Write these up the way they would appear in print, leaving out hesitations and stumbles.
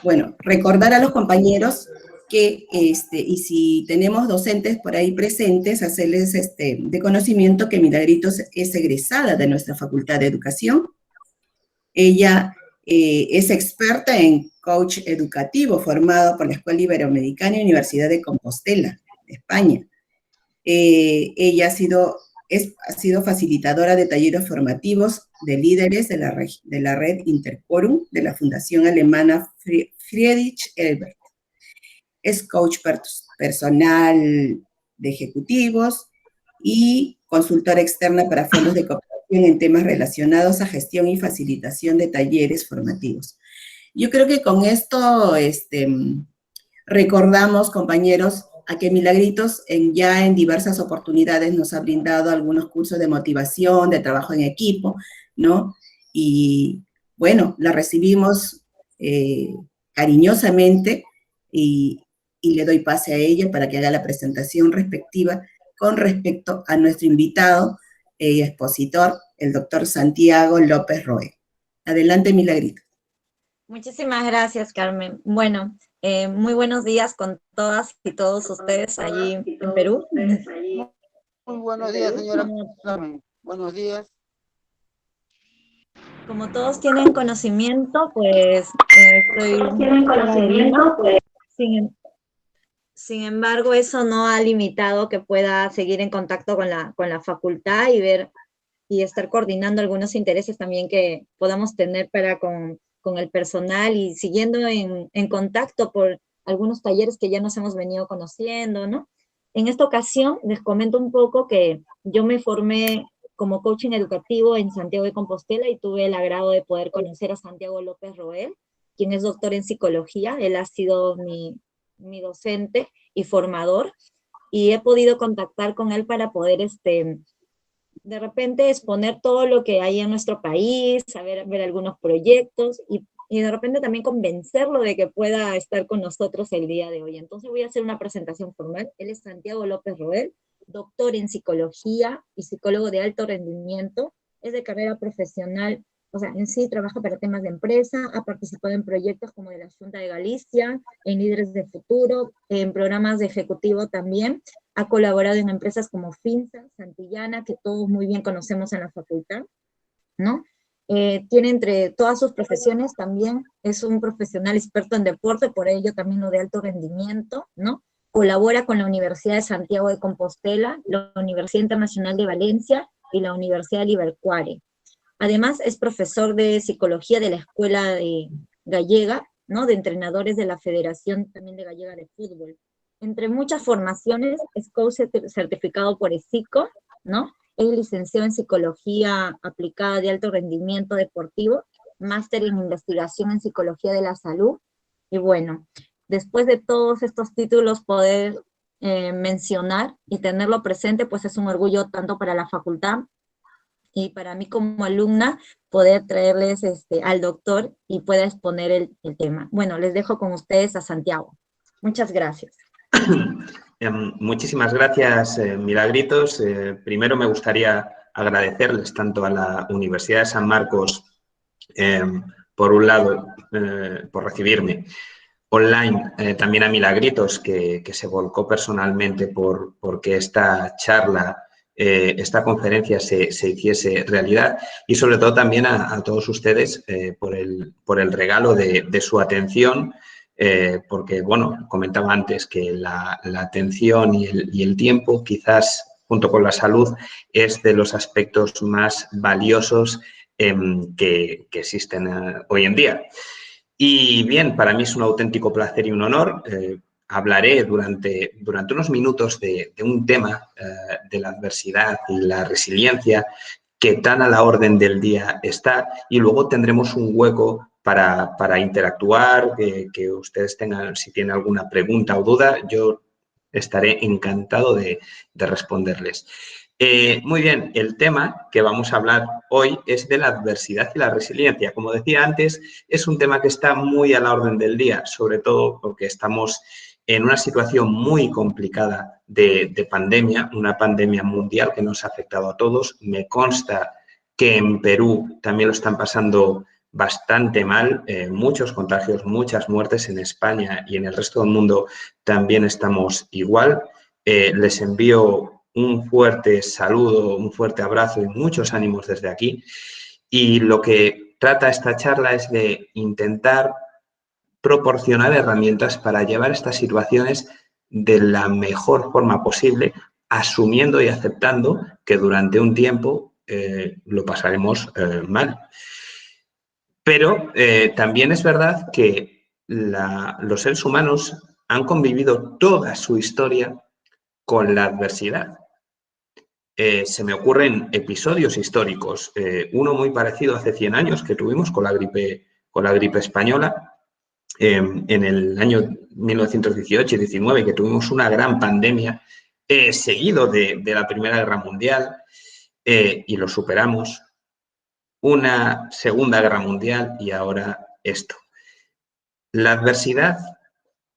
bueno, recordar a los compañeros que, y si tenemos docentes por ahí presentes, hacerles de conocimiento que Milagritos es egresada de nuestra Facultad de Educación. Ella es experta en coach educativo, formado por la Escuela Iberoamericana y Universidad de Compostela, de España. Ella ha sido facilitadora de talleres formativos de líderes de la red Interquorum de la Fundación Alemana Friedrich Ebert. Es coach personal de ejecutivos y consultora externa para fondos de cooperación en temas relacionados a gestión y facilitación de talleres formativos. Yo creo que con esto recordamos, compañeros, a que Milagritos ya en diversas oportunidades nos ha brindado algunos cursos de motivación, de trabajo en equipo, ¿no? Y bueno, la recibimos cariñosamente y le doy pase a ella para que haga la presentación respectiva con respecto a nuestro invitado y expositor, el doctor Santiago López Roé. Adelante, Milagrito. Muchísimas gracias, Carmen. Bueno, muy buenos días con todas y todos ustedes allí en Perú. Muy buenos días, señora Carmen. Buenos días. Como todos tienen conocimiento, pues Sin embargo, eso no ha limitado que pueda seguir en contacto con la facultad y ver y estar coordinando algunos intereses también que podamos tener para con el personal y siguiendo en contacto por algunos talleres que ya nos hemos venido conociendo, ¿no? En esta ocasión les comento un poco que yo me formé como coaching educativo en Santiago de Compostela y tuve el agrado de poder conocer a Santiago López Roé, quien es doctor en psicología. Él ha sido mi docente y formador, y he podido contactar con él para poder de repente exponer todo lo que hay en nuestro país, ver algunos proyectos y de repente también convencerlo de que pueda estar con nosotros el día de hoy. Entonces voy a hacer una presentación formal. Él es Santiago López Roé, doctor en psicología y psicólogo de alto rendimiento. Es de carrera profesional, o sea, en sí trabaja para temas de empresa, ha participado en proyectos como de la Junta de Galicia, en Líderes de Futuro, en programas de ejecutivo también. Ha colaborado en empresas como Finsa, Santillana, que todos muy bien conocemos en la facultad, ¿no? Tiene entre todas sus profesiones también, es un profesional experto en deporte, por ello también lo de alto rendimiento, ¿no? Colabora con la Universidad de Santiago de Compostela, la Universidad Internacional de Valencia y la Universidad de Livercuare. Además, es profesor de psicología de la Escuela Gallega, ¿no? De entrenadores de la Federación también de Gallega de Fútbol. Entre muchas formaciones, es coach certificado por ESICO, ¿no? Es licenciado en Psicología Aplicada de Alto Rendimiento Deportivo, máster en Investigación en Psicología de la Salud. Y bueno, después de todos estos títulos poder mencionar y tenerlo presente, pues es un orgullo tanto para la facultad y para mí como alumna poder traerles al doctor y pueda exponer el tema. Bueno, les dejo con ustedes a Santiago. Muchas gracias. Muchísimas gracias, Milagritos. Primero me gustaría agradecerles tanto a la Universidad de San Marcos, por un lado, por recibirme online, también a Milagritos, que se volcó personalmente porque esta charla, esta conferencia se hiciese realidad, y sobre todo también a todos ustedes por el regalo de su atención, porque, bueno, comentaba antes que la atención y el tiempo, quizás junto con la salud, es de los aspectos más valiosos que existen hoy en día. Y bien, para mí es un auténtico placer y un honor. Hablaré durante unos minutos de un tema de la adversidad y la resiliencia que tan a la orden del día está, y luego tendremos un hueco para interactuar, que ustedes tengan, si tienen alguna pregunta o duda, yo estaré encantado de responderles. Muy bien, el tema que vamos a hablar hoy es de la adversidad y la resiliencia. Como decía antes, es un tema que está muy a la orden del día, sobre todo porque estamos en una situación muy complicada de pandemia, una pandemia mundial que nos ha afectado a todos. Me consta que en Perú también lo están pasando bastante mal, muchos contagios, muchas muertes en España y en el resto del mundo también estamos igual. Les envío un fuerte saludo, un fuerte abrazo y muchos ánimos desde aquí. Y lo que trata esta charla es de intentar proporcionar herramientas para llevar estas situaciones de la mejor forma posible, asumiendo y aceptando que durante un tiempo lo pasaremos mal. Pero también es verdad que los seres humanos han convivido toda su historia con la adversidad. Se me ocurren episodios históricos. Uno muy parecido hace 100 años que tuvimos con la gripe española, en el año 1918 y 19, que tuvimos una gran pandemia, seguido de la Primera Guerra Mundial, y lo superamos. Una Segunda Guerra Mundial y ahora esto. La adversidad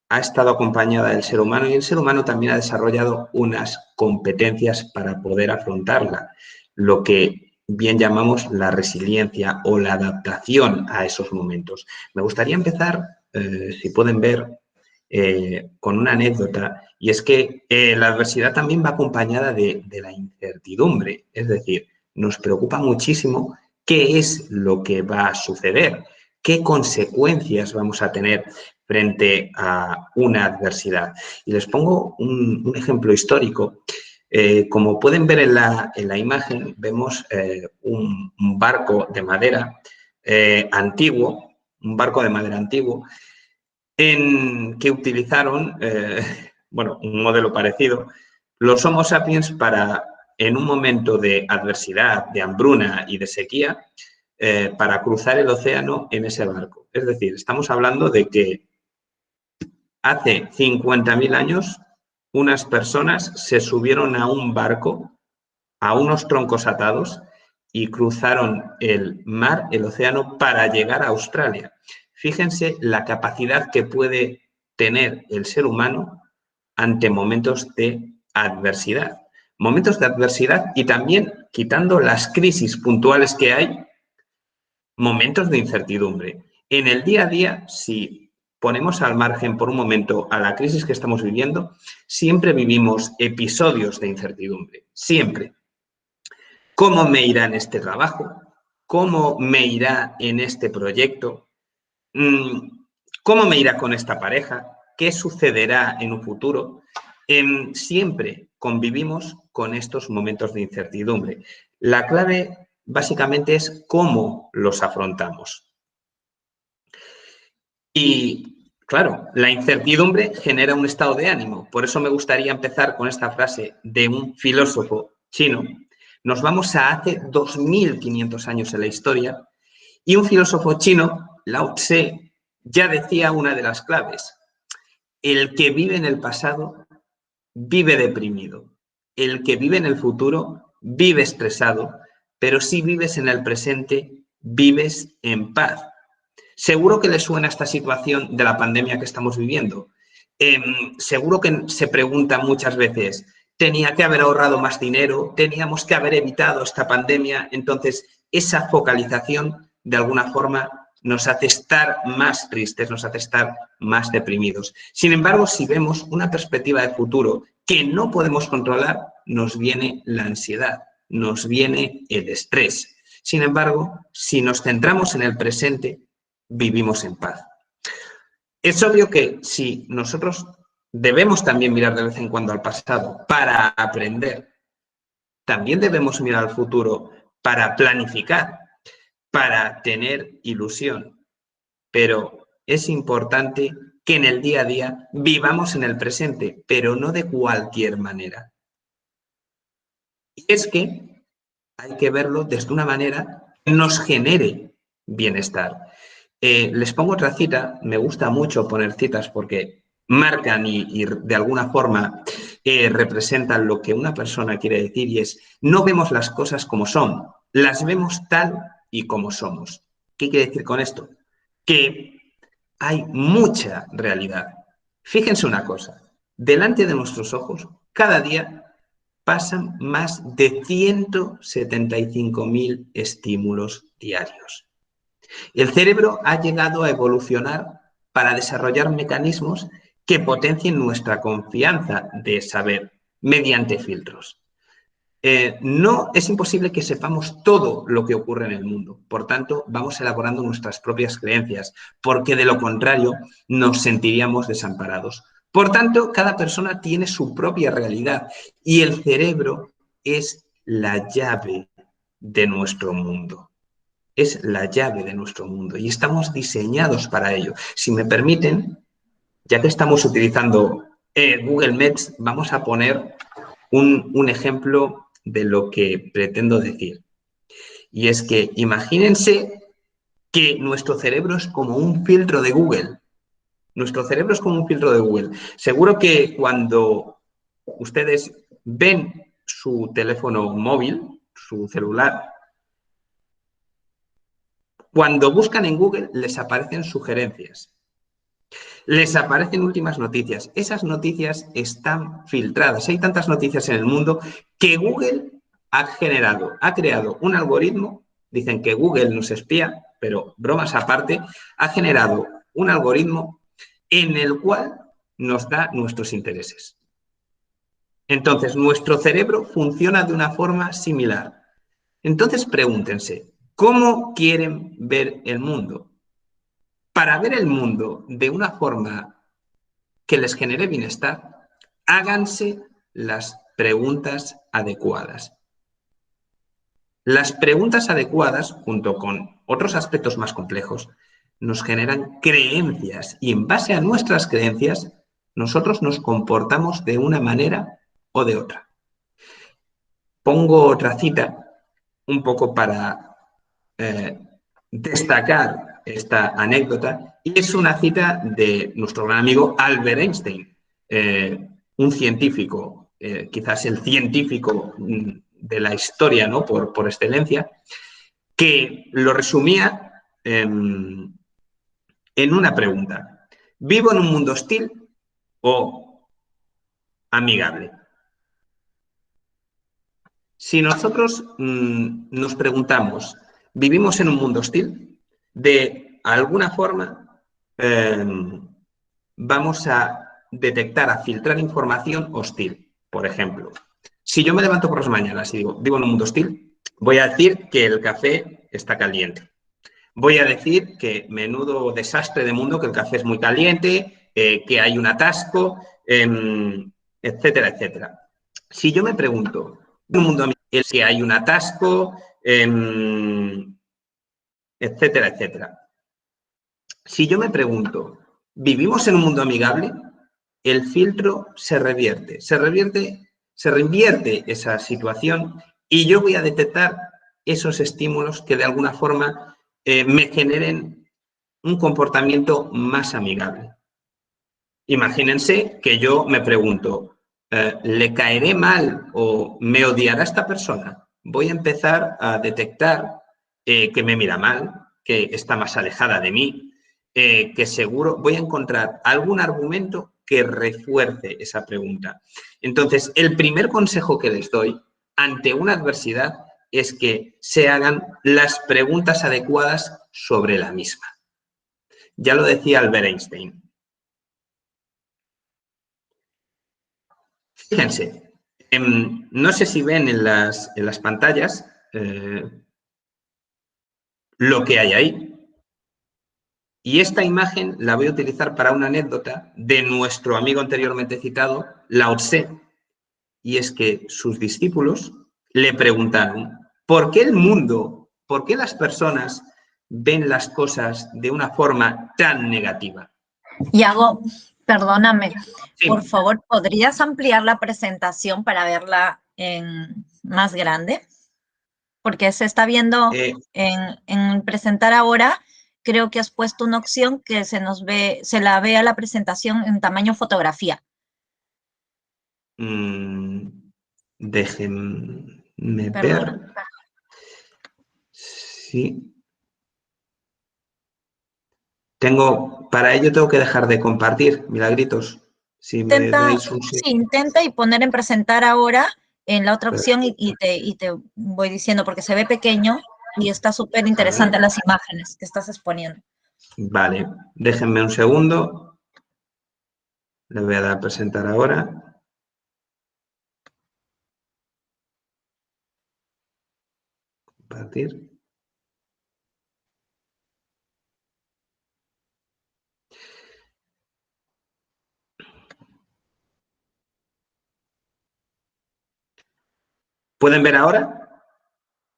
ha estado acompañada del ser humano y el ser humano también ha desarrollado unas competencias para poder afrontarla, lo que bien llamamos la resiliencia o la adaptación a esos momentos. Me gustaría empezar, si pueden ver, con una anécdota, y es que la adversidad también va acompañada de la incertidumbre, es decir, nos preocupa muchísimo qué es lo que va a suceder, qué consecuencias vamos a tener frente a una adversidad. Y les pongo un ejemplo histórico. Como pueden ver en la imagen, vemos un barco de madera antiguo, en que utilizaron, un modelo parecido, los Homo sapiens para, en un momento de adversidad, de hambruna y de sequía, para cruzar el océano en ese barco. Es decir, estamos hablando de que hace 50.000 años unas personas se subieron a un barco, a unos troncos atados, y cruzaron el mar, el océano, para llegar a Australia. Fíjense la capacidad que puede tener el ser humano ante momentos de adversidad. Momentos de adversidad y también, quitando las crisis puntuales que hay, momentos de incertidumbre. En el día a día, si ponemos al margen por un momento a la crisis que estamos viviendo, siempre vivimos episodios de incertidumbre, siempre. ¿Cómo me irá en este trabajo? ¿Cómo me irá en este proyecto? ¿Cómo me irá con esta pareja? ¿Qué sucederá en un futuro? Siempre convivimos con estos momentos de incertidumbre. La clave básicamente es cómo los afrontamos. Y claro, la incertidumbre genera un estado de ánimo. Por eso me gustaría empezar con esta frase de un filósofo chino. Nos vamos a hace 2.500 años en la historia y un filósofo chino, Lao Tse, ya decía una de las claves. El que vive en el pasado vive deprimido. El que vive en el futuro vive estresado, pero si vives en el presente, vives en paz. Seguro que les suena esta situación de la pandemia que estamos viviendo. Seguro que se preguntan muchas veces, tenía que haber ahorrado más dinero, teníamos que haber evitado esta pandemia. Entonces, esa focalización, de alguna forma, nos hace estar más tristes, nos hace estar más deprimidos. Sin embargo, si vemos una perspectiva de futuro que no podemos controlar, nos viene la ansiedad, nos viene el estrés. Sin embargo, si nos centramos en el presente, vivimos en paz. Es obvio que si nosotros debemos también mirar de vez en cuando al pasado para aprender, también debemos mirar al futuro para planificar, para tener ilusión. Pero es importante que en el día a día vivamos en el presente, pero no de cualquier manera. Y es que hay que verlo desde una manera que nos genere bienestar. Les pongo otra cita, me gusta mucho poner citas porque marcan y de alguna forma representan lo que una persona quiere decir, y es: no vemos las cosas como son, las vemos tal y como somos. ¿Qué quiere decir con esto? Que hay mucha realidad. Fíjense una cosa, delante de nuestros ojos, cada día pasan más de 175.000 estímulos diarios. El cerebro ha llegado a evolucionar para desarrollar mecanismos que potencien nuestra confianza de saber mediante filtros. No es imposible que sepamos todo lo que ocurre en el mundo. Por tanto, vamos elaborando nuestras propias creencias, porque de lo contrario nos sentiríamos desamparados. Por tanto, cada persona tiene su propia realidad y el cerebro es la llave de nuestro mundo. Es la llave de nuestro mundo y estamos diseñados para ello. Si me permiten, ya que estamos utilizando Google Maps, vamos a poner un ejemplo de lo que pretendo decir. Y es que imagínense que nuestro cerebro es como un filtro de Google. Nuestro cerebro es como un filtro de Google. Seguro que cuando ustedes ven su teléfono móvil, su celular, cuando buscan en Google les aparecen sugerencias. Les aparecen últimas noticias. Esas noticias están filtradas. Hay tantas noticias en el mundo que Google ha creado un algoritmo, dicen que Google nos espía, pero bromas aparte, ha generado un algoritmo en el cual nos da nuestros intereses. Entonces, nuestro cerebro funciona de una forma similar. Entonces, pregúntense, ¿cómo quieren ver el mundo? Para ver el mundo de una forma que les genere bienestar, háganse las preguntas adecuadas. Las preguntas adecuadas, junto con otros aspectos más complejos, nos generan creencias y en base a nuestras creencias, nosotros nos comportamos de una manera o de otra. Pongo otra cita un poco para destacar esta anécdota y es una cita de nuestro gran amigo Albert Einstein, un científico, quizás el científico de la historia, ¿no? por excelencia, que lo resumía en una pregunta. ¿Vivo en un mundo hostil o amigable? Si nosotros nos preguntamos, ¿vivimos en un mundo hostil? De alguna forma vamos a detectar, a filtrar información hostil. Por ejemplo, si yo me levanto por las mañanas y digo, vivo en un mundo hostil, voy a decir que el café está caliente. Voy a decir que menudo desastre de mundo, que el café es muy caliente, que hay un atasco, etcétera, etcétera. Si yo me pregunto, en un mundo es que hay un atasco, etcétera, etcétera. Si yo me pregunto, ¿vivimos en un mundo amigable? El filtro se revierte esa situación y yo voy a detectar esos estímulos que de alguna forma me generen un comportamiento más amigable. Imagínense que yo me pregunto, ¿le caeré mal o me odiará esta persona? Voy a empezar a detectar que me mira mal, que está más alejada de mí, que seguro voy a encontrar algún argumento que refuerce esa pregunta. Entonces, el primer consejo que les doy ante una adversidad es que se hagan las preguntas adecuadas sobre la misma. Ya lo decía Albert Einstein. Fíjense, no sé si ven en las pantallas lo que hay ahí. Y esta imagen la voy a utilizar para una anécdota de nuestro amigo anteriormente citado, Lao Tse. Y es que sus discípulos le preguntaron, ¿por qué el mundo, por qué las personas ven las cosas de una forma tan negativa? Yago, perdóname, Sí. por favor, ¿podrías ampliar la presentación para verla en más grande? Porque se está viendo en presentar ahora, creo que has puesto una opción que se la ve a la presentación en tamaño fotografía. Déjenme Perdona. ver. Sí. Para ello tengo que dejar de compartir, Milagritos. Si me dais un Sí, intenta y poner en presentar ahora en la otra opción y te voy diciendo porque se ve pequeño. y está súper interesante las imágenes que estás exponiendo. Vale, déjenme un segundo. Le voy a dar a presentar ahora. Compartir. ¿Pueden ver ahora?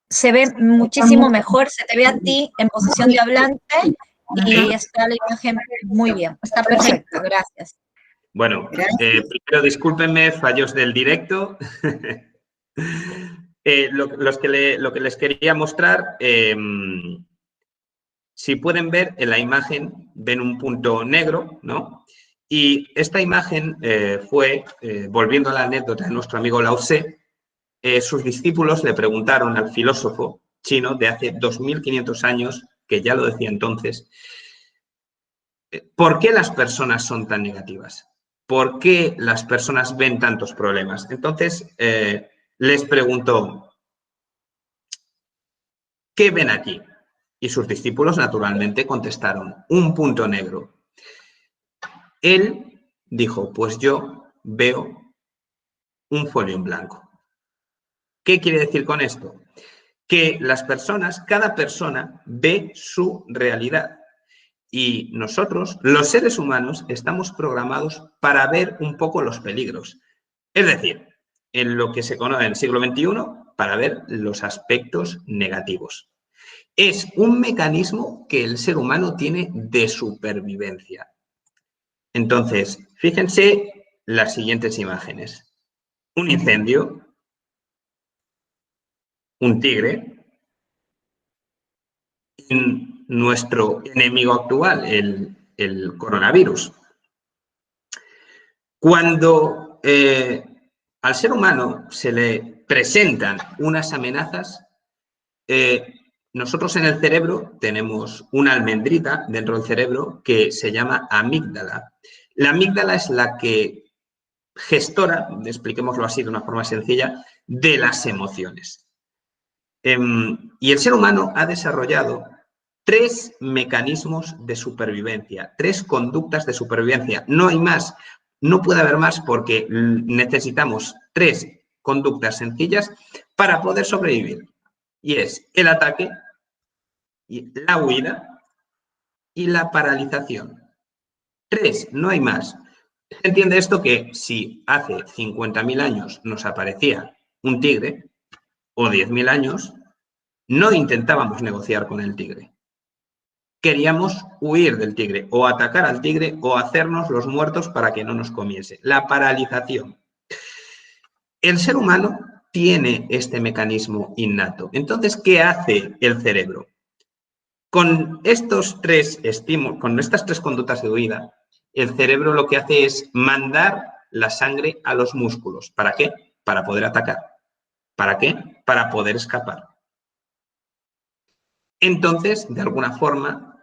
Se ve muchísimo mejor, se te ve a ti en posición de hablante y está la imagen muy bien, está perfecto, gracias. Bueno, primero discúlpenme, fallos del directo. Lo que les quería mostrar, si pueden ver en la imagen, ven un punto negro, ¿no? Y esta imagen fue, volviendo a la anécdota de nuestro amigo Lao Tse, sus discípulos le preguntaron al filósofo chino de hace 2500 años, que ya lo decía entonces, ¿por qué las personas son tan negativas? ¿Por qué las personas ven tantos problemas? Entonces, les preguntó, ¿qué ven aquí? Y sus discípulos, naturalmente, contestaron, un punto negro. Él dijo, pues yo veo un folio en blanco. ¿Qué quiere decir con esto? Que las personas, cada persona ve su realidad. Y nosotros, los seres humanos, estamos programados para ver un poco los peligros. Es decir, en lo que se conoce en el siglo XXI, para ver los aspectos negativos. Es un mecanismo que el ser humano tiene de supervivencia. Entonces, fíjense las siguientes imágenes. Un incendio, un tigre, y nuestro enemigo actual, el coronavirus. Cuando al ser humano se le presentan unas amenazas, nosotros en el cerebro tenemos una almendrita dentro del cerebro que se llama amígdala. La amígdala es la que gestora, expliquémoslo así de una forma sencilla, de las emociones. Y el ser humano ha desarrollado 3 mecanismos de supervivencia, 3 conductas de supervivencia. No hay más, no puede haber más porque necesitamos 3 conductas sencillas para poder sobrevivir. Y es el ataque, la huida y la paralización. 3, no hay más. Se entiende esto que si hace 50.000 años nos aparecía un tigre, o 10.000 años, no intentábamos negociar con el tigre. Queríamos huir del tigre, o atacar al tigre, o hacernos los muertos para que no nos comiese. La paralización. El ser humano tiene este mecanismo innato. Entonces, ¿qué hace el cerebro? Con estos 3 estímulos, con estas 3 conductas de huida, el cerebro lo que hace es mandar la sangre a los músculos. ¿Para qué? Para poder atacar. ¿Para qué? Para poder escapar. Entonces, de alguna forma,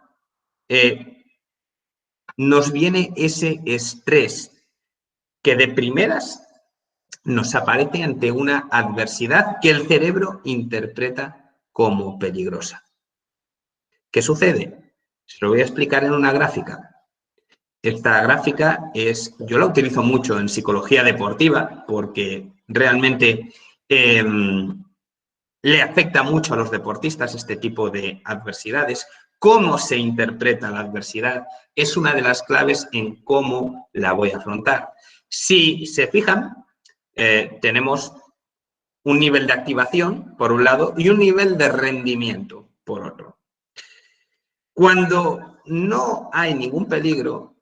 nos viene ese estrés que de primeras nos aparece ante una adversidad que el cerebro interpreta como peligrosa. ¿Qué sucede? Se lo voy a explicar en una gráfica. Esta gráfica yo la utilizo mucho en psicología deportiva porque realmente le afecta mucho a los deportistas este tipo de adversidades. Cómo se interpreta la adversidad es una de las claves en cómo la voy a afrontar. Si se fijan, tenemos un nivel de activación, por un lado, y un nivel de rendimiento, por otro. Cuando no hay ningún peligro,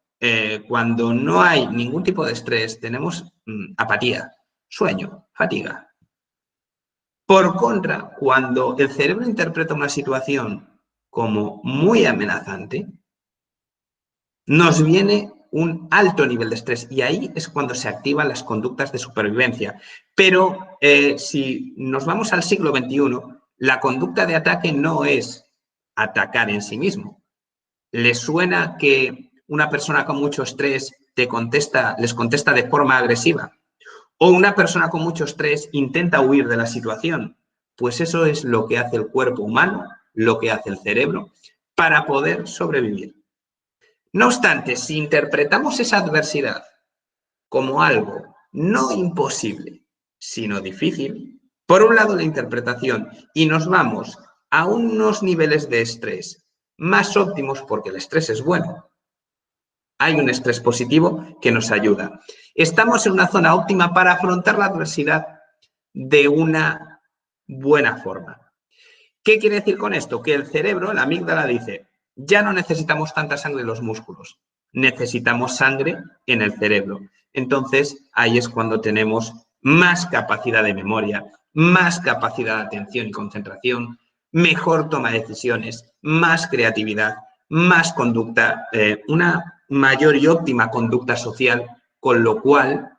cuando no hay ningún tipo de estrés, tenemos apatía, sueño, fatiga. Por contra, cuando el cerebro interpreta una situación como muy amenazante, nos viene un alto nivel de estrés y ahí es cuando se activan las conductas de supervivencia. Pero si nos vamos al siglo XXI, la conducta de ataque no es atacar en sí mismo. ¿Les suena que una persona con mucho estrés les contesta de forma agresiva? ¿O una persona con mucho estrés intenta huir de la situación? Pues eso es lo que hace el cuerpo humano, lo que hace el cerebro, para poder sobrevivir. No obstante, si interpretamos esa adversidad como algo no imposible, sino difícil, por un lado la interpretación, y nos vamos a unos niveles de estrés más óptimos, porque el estrés es bueno. Hay un estrés positivo que nos ayuda. Estamos en una zona óptima para afrontar la adversidad de una buena forma. ¿Qué quiere decir con esto? Que el cerebro, la amígdala, dice, ya no necesitamos tanta sangre en los músculos, necesitamos sangre en el cerebro. Entonces, ahí es cuando tenemos más capacidad de memoria, más capacidad de atención y concentración, mejor toma de decisiones, más creatividad, más conducta, una mayor y óptima conducta social, con lo cual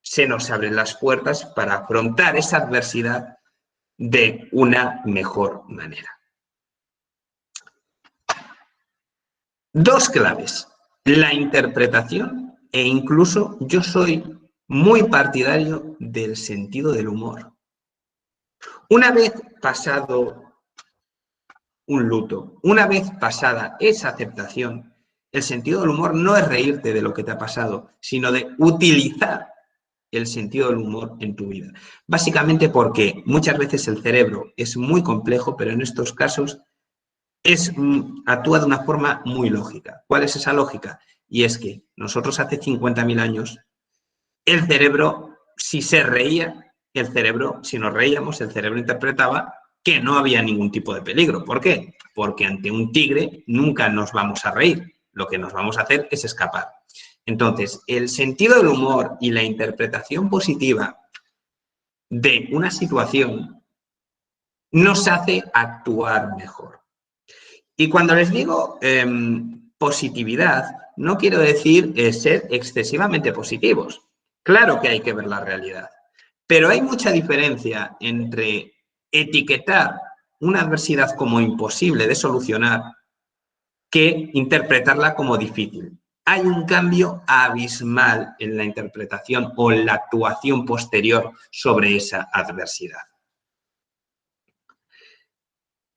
se nos abren las puertas para afrontar esa adversidad de una mejor manera. Dos claves, la interpretación e incluso yo soy muy partidario del sentido del humor. Una vez pasado un luto, una vez pasada esa aceptación, el sentido del humor no es reírte de lo que te ha pasado, sino de utilizar el sentido del humor en tu vida. Básicamente porque muchas veces el cerebro es muy complejo, pero en estos casos actúa de una forma muy lógica. ¿Cuál es esa lógica? Y es que nosotros hace 50.000 años, el cerebro, si se reía, si nos reíamos, el cerebro interpretaba que no había ningún tipo de peligro. ¿Por qué? Porque ante un tigre nunca nos vamos a reír. Lo que nos vamos a hacer es escapar. Entonces, el sentido del humor y la interpretación positiva de una situación nos hace actuar mejor. Y cuando les digo positividad, no quiero decir ser excesivamente positivos. Claro que hay que ver la realidad, pero hay mucha diferencia entre etiquetar una adversidad como imposible de solucionar que interpretarla como difícil. Hay un cambio abismal en la interpretación o en la actuación posterior sobre esa adversidad.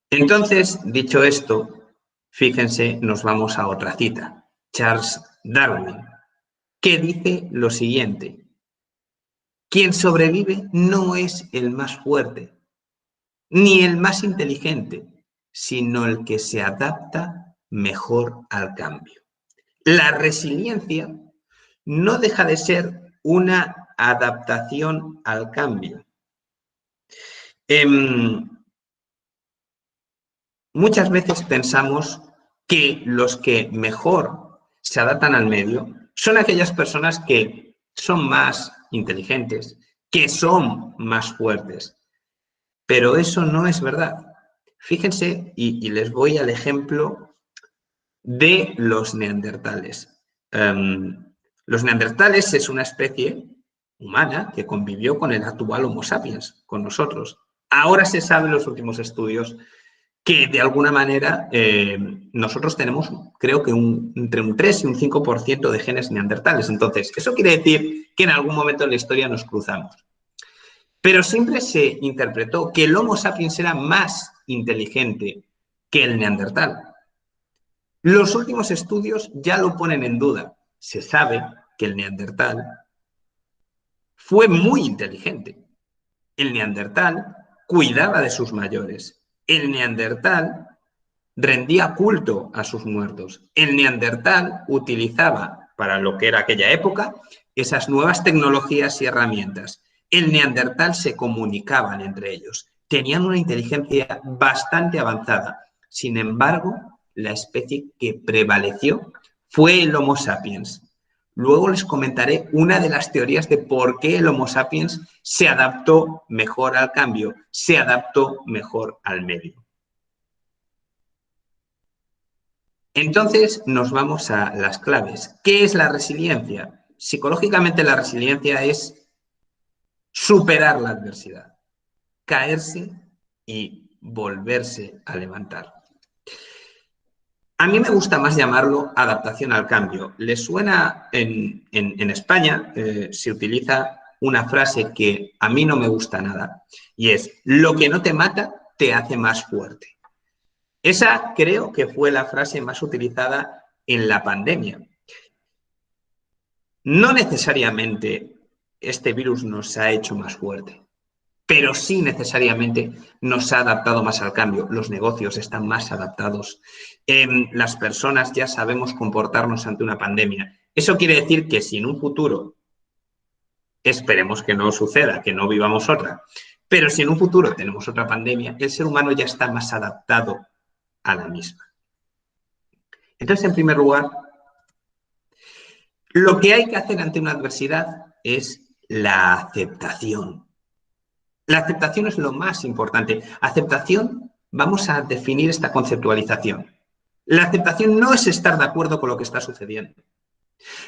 Entonces, dicho esto, fíjense, nos vamos a otra cita. Charles Darwin, que dice lo siguiente: quien sobrevive no es el más fuerte, ni el más inteligente, sino el que se adapta mejor al cambio. La resiliencia no deja de ser una adaptación al cambio. Muchas veces pensamos que los que mejor se adaptan al medio son aquellas personas que son más inteligentes, que son más fuertes. Pero eso no es verdad. Fíjense, y les voy al ejemplo de los neandertales. Los neandertales es una especie humana que convivió con el actual Homo sapiens, con nosotros. Ahora se sabe en los últimos estudios que de alguna manera nosotros tenemos, creo que entre un 3 y un 5% de genes neandertales. Entonces, eso quiere decir que en algún momento en la historia nos cruzamos. Pero siempre se interpretó que el Homo sapiens era más inteligente que el neandertal. Los últimos estudios ya lo ponen en duda. Se sabe que el neandertal fue muy inteligente. El neandertal cuidaba de sus mayores. El neandertal rendía culto a sus muertos. El neandertal utilizaba, para lo que era aquella época, esas nuevas tecnologías y herramientas. El neandertal se comunicaban entre ellos. Tenían una inteligencia bastante avanzada. Sin embargo, la especie que prevaleció fue el Homo sapiens. Luego les comentaré una de las teorías de por qué el Homo sapiens se adaptó mejor al cambio, se adaptó mejor al medio. Entonces nos vamos a las claves. ¿Qué es la resiliencia? Psicológicamente la resiliencia es superar la adversidad, caerse y volverse a levantar. A mí me gusta más llamarlo adaptación al cambio. ¿Les suena en España? Se utiliza una frase que a mí no me gusta nada, y es: lo que no te mata te hace más fuerte. Esa creo que fue la frase más utilizada en la pandemia. No necesariamente este virus nos ha hecho más fuerte, pero sí necesariamente nos ha adaptado más al cambio. Los negocios están más adaptados. Las personas ya sabemos comportarnos ante una pandemia. Eso quiere decir que si en un futuro, esperemos que no suceda, que no vivamos otra, pero si en un futuro tenemos otra pandemia, el ser humano ya está más adaptado a la misma. Entonces, en primer lugar, lo que hay que hacer ante una adversidad es la aceptación. La aceptación es lo más importante. Aceptación, vamos a definir esta conceptualización. La aceptación no es estar de acuerdo con lo que está sucediendo.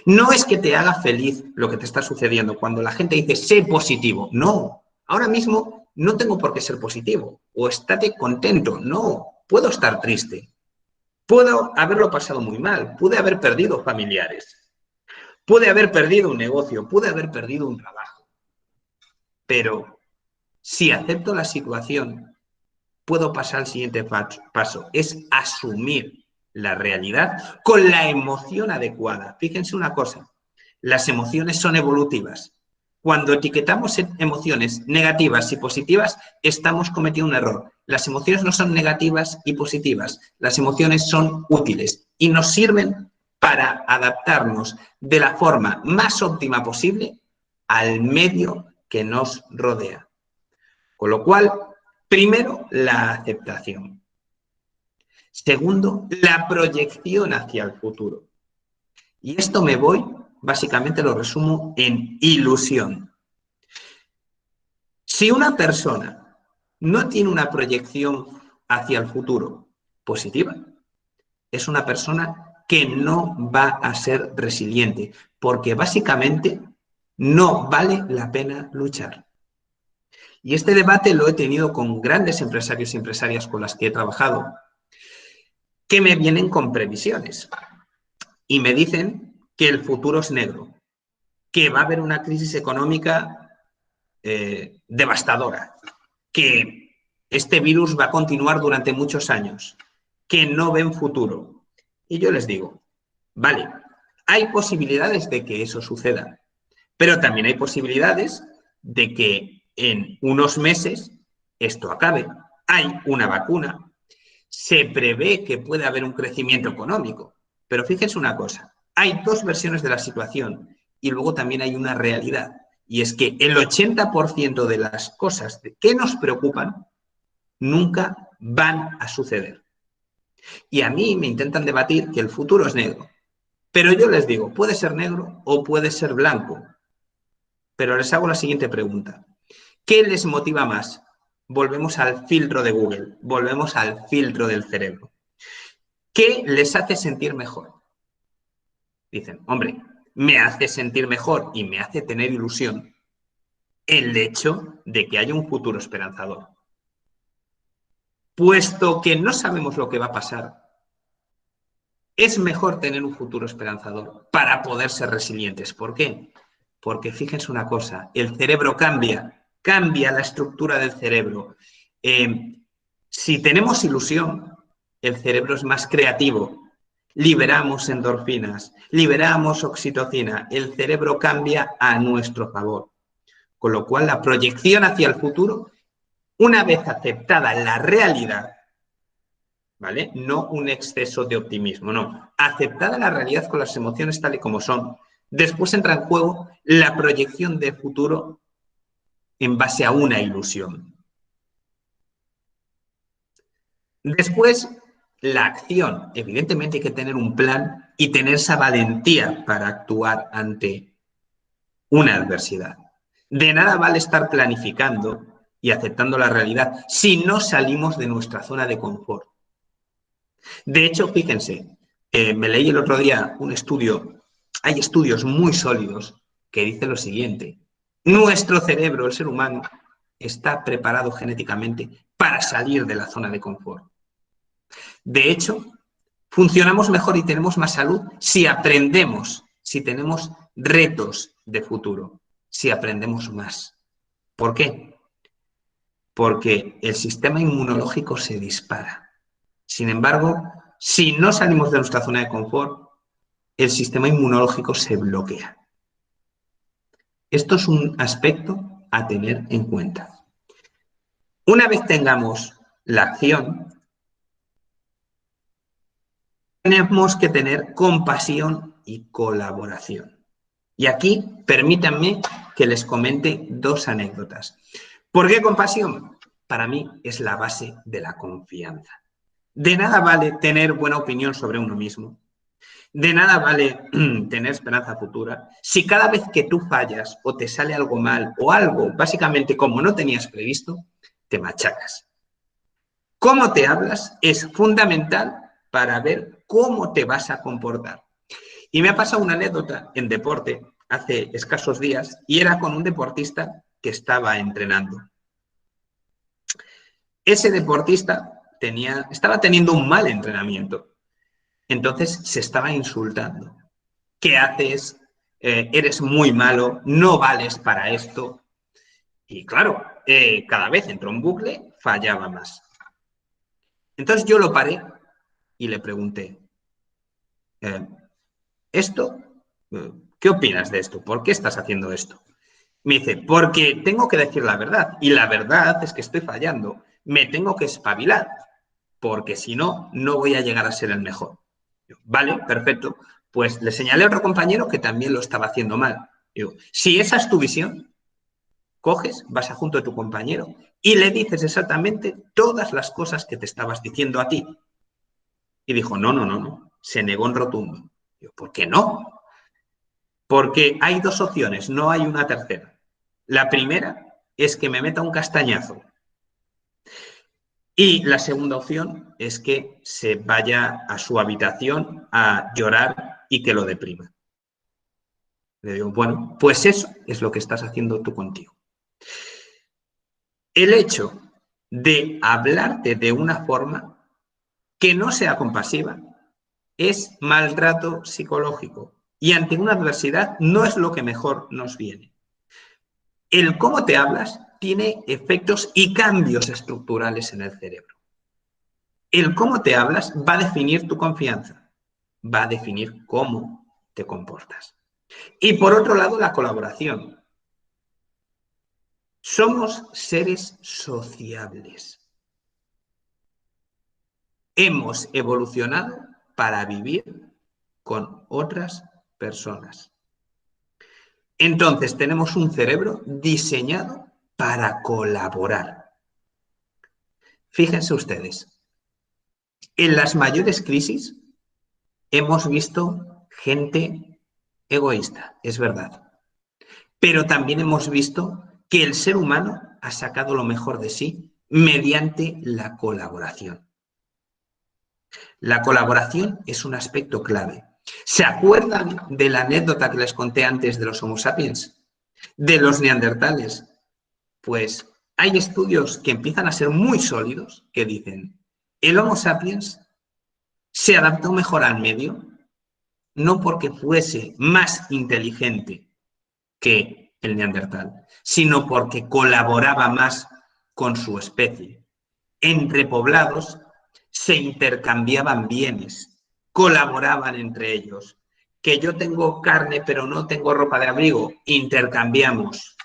No es que te haga feliz lo que te está sucediendo. Cuando la gente dice, sé positivo. No, ahora mismo no tengo por qué ser positivo. O estate contento. No, puedo estar triste. Puedo haberlo pasado muy mal. Pude haber perdido familiares. Pude haber perdido un negocio, pude haber perdido un trabajo, pero si acepto la situación, puedo pasar al siguiente paso, es asumir la realidad con la emoción adecuada. Fíjense una cosa, las emociones son evolutivas. Cuando etiquetamos emociones negativas y positivas, estamos cometiendo un error. Las emociones no son negativas y positivas, las emociones son útiles y nos sirven para adaptarnos de la forma más óptima posible al medio que nos rodea. Con lo cual, primero, la aceptación. Segundo, la proyección hacia el futuro. Y esto básicamente lo resumo en ilusión. Si una persona no tiene una proyección hacia el futuro positiva, es una persona que no va a ser resiliente, porque básicamente no vale la pena luchar. Y este debate lo he tenido con grandes empresarios y empresarias con las que he trabajado, que me vienen con previsiones y me dicen que el futuro es negro, que va a haber una crisis económica devastadora, que este virus va a continuar durante muchos años, que no ven futuro. Y yo les digo, vale, hay posibilidades de que eso suceda, pero también hay posibilidades de que en unos meses esto acabe. Hay una vacuna, se prevé que puede haber un crecimiento económico, pero fíjense una cosa, hay dos versiones de la situación y luego también hay una realidad, y es que el 80% de las cosas que nos preocupan nunca van a suceder. Y a mí me intentan debatir que el futuro es negro. Pero yo les digo, puede ser negro o puede ser blanco. Pero les hago la siguiente pregunta. ¿Qué les motiva más? Volvemos al filtro de Google, volvemos al filtro del cerebro. ¿Qué les hace sentir mejor? Dicen, hombre, me hace sentir mejor y me hace tener ilusión el hecho de que haya un futuro esperanzador. Puesto que no sabemos lo que va a pasar, es mejor tener un futuro esperanzador para poder ser resilientes. ¿Por qué? Porque fíjense una cosa, el cerebro cambia la estructura del cerebro. Si tenemos ilusión, el cerebro es más creativo, liberamos endorfinas, liberamos oxitocina, el cerebro cambia a nuestro favor. Con lo cual, la proyección hacia el futuro, una vez aceptada la realidad, ¿vale? No un exceso de optimismo, no. Aceptada la realidad con las emociones tal y como son, después entra en juego la proyección de futuro en base a una ilusión. Después, la acción. Evidentemente hay que tener un plan y tener esa valentía para actuar ante una adversidad. De nada vale estar planificando y aceptando la realidad si no salimos de nuestra zona de confort. De hecho, fíjense, me leí el otro día un estudio, hay estudios muy sólidos que dicen lo siguiente: nuestro cerebro, el ser humano, está preparado genéticamente para salir de la zona de confort. De hecho, funcionamos mejor y tenemos más salud si aprendemos, si tenemos retos de futuro. si aprendemos más. ¿Por qué? Porque el sistema inmunológico se dispara. Sin embargo, si no salimos de nuestra zona de confort, el sistema inmunológico se bloquea. Esto es un aspecto a tener en cuenta. Una vez tengamos la acción, tenemos que tener compasión y colaboración. Y aquí, permítanme que les comente 2 anécdotas. ¿Por qué compasión? Para mí es la base de la confianza. De nada vale tener buena opinión sobre uno mismo. De nada vale tener esperanza futura si cada vez que tú fallas o te sale algo mal o algo, básicamente como no tenías previsto, te machacas. Cómo te hablas es fundamental para ver cómo te vas a comportar. Y me ha pasado una anécdota en deporte hace escasos días y era con un deportista que estaba entrenando. Ese deportista estaba teniendo un mal entrenamiento. Entonces se estaba insultando. ¿Qué haces? Eres muy malo, no vales para esto. Y claro, cada vez entró en bucle, fallaba más. Entonces yo lo paré y le pregunté, ¿qué opinas de esto? ¿Por qué estás haciendo esto? Me dice, porque tengo que decir la verdad. Y la verdad es que estoy fallando. Me tengo que espabilar, porque si no, no voy a llegar a ser el mejor. Vale, perfecto. Pues le señalé a otro compañero que también lo estaba haciendo mal. Digo, si esa es tu visión, coges, vas a junto a tu compañero y le dices exactamente todas las cosas que te estabas diciendo a ti. Y dijo, no. Se negó en rotundo. Digo, ¿por qué no? Porque hay 2 opciones, no hay una tercera. La primera es que me meta un castañazo. Y la segunda opción es que se vaya a su habitación a llorar y que lo deprima. Le digo, bueno, pues eso es lo que estás haciendo tú contigo. El hecho de hablarte de una forma que no sea compasiva es maltrato psicológico y ante una adversidad no es lo que mejor nos viene. El cómo te hablas tiene efectos y cambios estructurales en el cerebro. El cómo te hablas va a definir tu confianza, va a definir cómo te comportas. Y por otro lado, la colaboración. Somos seres sociables. Hemos evolucionado para vivir con otras personas. Entonces, tenemos un cerebro diseñado para colaborar. Fíjense ustedes, en las mayores crisis hemos visto gente egoísta, es verdad. Pero también hemos visto que el ser humano ha sacado lo mejor de sí mediante la colaboración. La colaboración es un aspecto clave. ¿Se acuerdan de la anécdota que les conté antes de los Homo sapiens? De los neandertales. Pues hay estudios que empiezan a ser muy sólidos que dicen, el Homo sapiens se adaptó mejor al medio, no porque fuese más inteligente que el neandertal, sino porque colaboraba más con su especie. Entre poblados se intercambiaban bienes, colaboraban entre ellos. Que yo tengo carne pero no tengo ropa de abrigo, intercambiamos.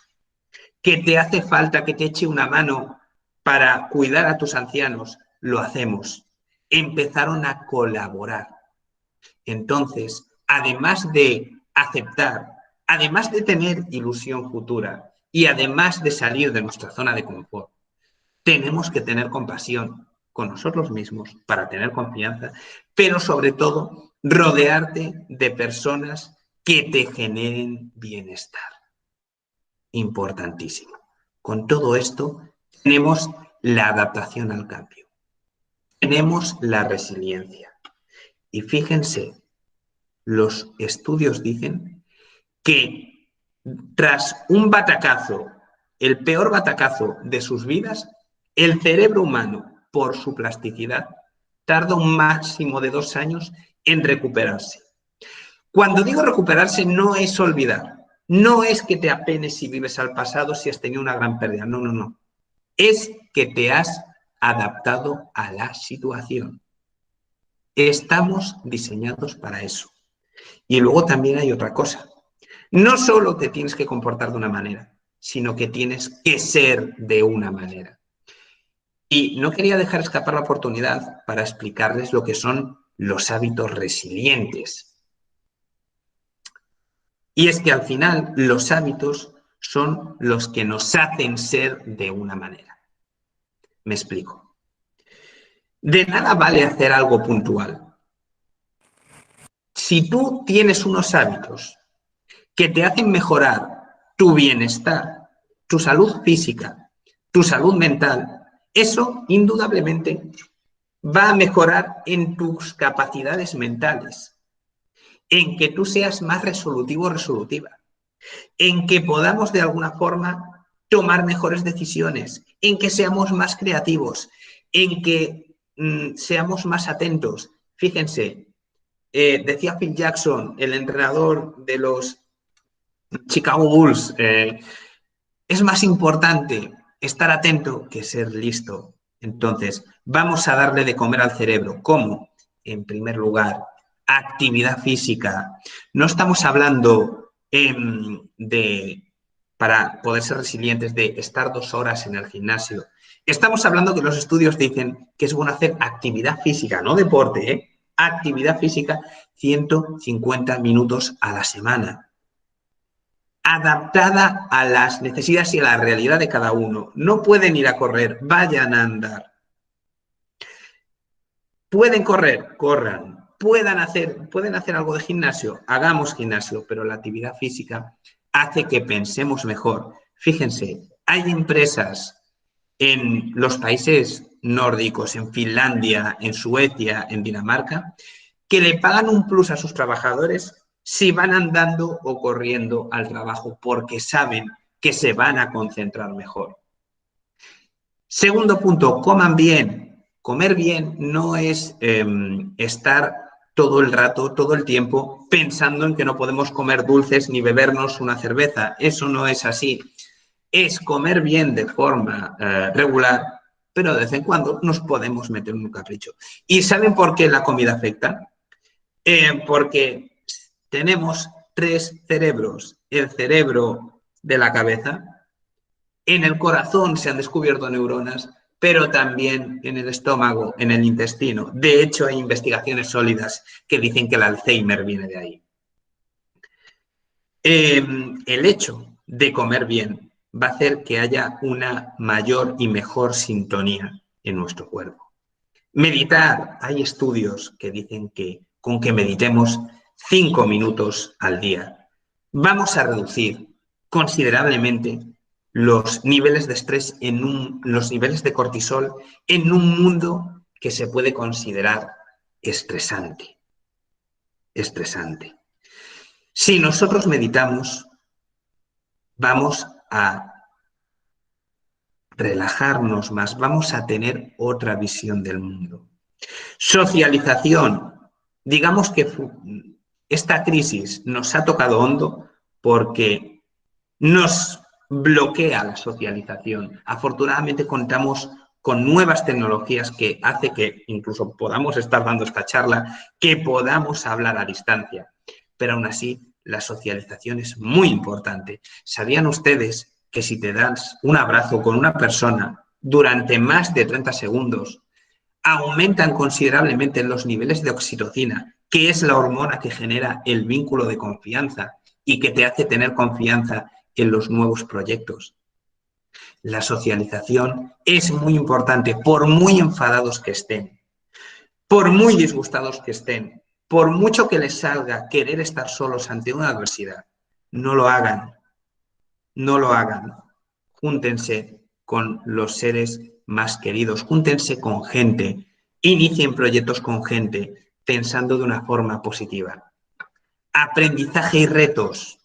Que te hace falta que te eche una mano para cuidar a tus ancianos, lo hacemos. Empezaron a colaborar. Entonces, además de aceptar, además de tener ilusión futura y además de salir de nuestra zona de confort, tenemos que tener compasión con nosotros mismos para tener confianza, pero sobre todo rodearte de personas que te generen bienestar. Importantísimo. Con todo esto tenemos la adaptación al cambio, tenemos la resiliencia. Y fíjense, los estudios dicen que tras un batacazo, el peor batacazo de sus vidas, el cerebro humano, por su plasticidad, tarda un máximo de 2 años en recuperarse. Cuando digo recuperarse, no es olvidar, No es que te apenes si vives al pasado, si has tenido una gran pérdida. No, no, no. Es que te has adaptado a la situación. Estamos diseñados para eso. Y luego también hay otra cosa. No solo te tienes que comportar de una manera, sino que tienes que ser de una manera. Y no quería dejar escapar la oportunidad para explicarles lo que son los hábitos resilientes. Y es que al final los hábitos son los que nos hacen ser de una manera. Me explico. De nada vale hacer algo puntual. Si tú tienes unos hábitos que te hacen mejorar tu bienestar, tu salud física, tu salud mental, eso indudablemente va a mejorar en tus capacidades mentales, en que tú seas más resolutivo o resolutiva, en que podamos de alguna forma tomar mejores decisiones, en que seamos más creativos, en que seamos más atentos. Fíjense, decía Phil Jackson, el entrenador de los Chicago Bulls, es más importante estar atento que ser listo. Entonces, vamos a darle de comer al cerebro. ¿Cómo? En primer lugar, actividad física. No estamos hablando para poder ser resilientes, de estar 2 horas en el gimnasio. Estamos hablando que los estudios dicen que es bueno hacer actividad física, no deporte, ¿eh? Actividad física 150 minutos a la semana, adaptada a las necesidades y a la realidad de cada uno. No pueden ir a correr, vayan a andar. Pueden correr, corran. Pueden hacer algo de gimnasio, hagamos gimnasio, pero la actividad física hace que pensemos mejor. Fíjense, hay empresas en los países nórdicos, en Finlandia, en Suecia, en Dinamarca, que le pagan un plus a sus trabajadores si van andando o corriendo al trabajo, porque saben que se van a concentrar mejor. Segundo punto, coman bien. Comer bien no es estar todo el rato, todo el tiempo, pensando en que no podemos comer dulces ni bebernos una cerveza. Eso no es así. Es comer bien de forma regular, pero de vez en cuando nos podemos meter un capricho. ¿Y saben por qué la comida afecta? Porque tenemos 3 cerebros. El cerebro de la cabeza, en el corazón se han descubierto neuronas, pero también en el estómago, en el intestino. De hecho, hay investigaciones sólidas que dicen que el Alzheimer viene de ahí. El hecho de comer bien va a hacer que haya una mayor y mejor sintonía en nuestro cuerpo. Meditar, hay estudios que dicen que con que meditemos 5 minutos al día, vamos a reducir considerablemente los niveles de estrés, los niveles de cortisol en un mundo que se puede considerar estresante. Estresante. Si nosotros meditamos, vamos a relajarnos más, vamos a tener otra visión del mundo. Socialización. Digamos que esta crisis nos ha tocado hondo porque nos bloquea la socialización. Afortunadamente contamos con nuevas tecnologías que hace que incluso podamos estar dando esta charla, que podamos hablar a distancia. Pero aún así, la socialización es muy importante. ¿Sabían ustedes que si te das un abrazo con una persona durante más de 30 segundos, aumentan considerablemente los niveles de oxitocina, que es la hormona que genera el vínculo de confianza y que te hace tener confianza en los nuevos proyectos? La socialización es muy importante, por muy enfadados que estén, por muy disgustados que estén, por mucho que les salga querer estar solos ante una adversidad. No lo hagan, no lo hagan. Júntense con los seres más queridos, júntense con gente, inicien proyectos con gente, pensando de una forma positiva. Aprendizaje y retos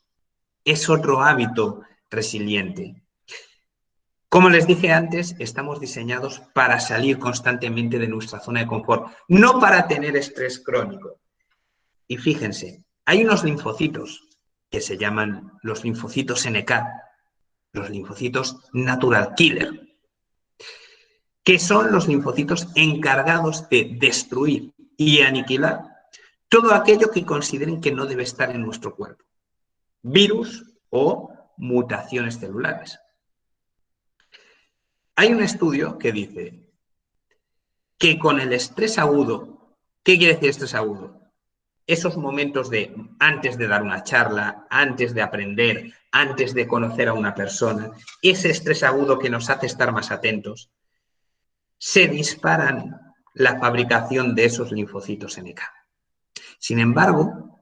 es otro hábito resiliente. Como les dije antes, estamos diseñados para salir constantemente de nuestra zona de confort, no para tener estrés crónico. Y fíjense, hay unos linfocitos que se llaman los linfocitos NK, los linfocitos natural killer, que son los linfocitos encargados de destruir y aniquilar todo aquello que consideren que no debe estar en nuestro cuerpo, virus o mutaciones celulares. Hay un estudio que dice que con el estrés agudo, ¿qué quiere decir estrés agudo? Esos momentos de antes de dar una charla, antes de aprender, antes de conocer a una persona, ese estrés agudo que nos hace estar más atentos, se disparan la fabricación de esos linfocitos NK. Sin embargo,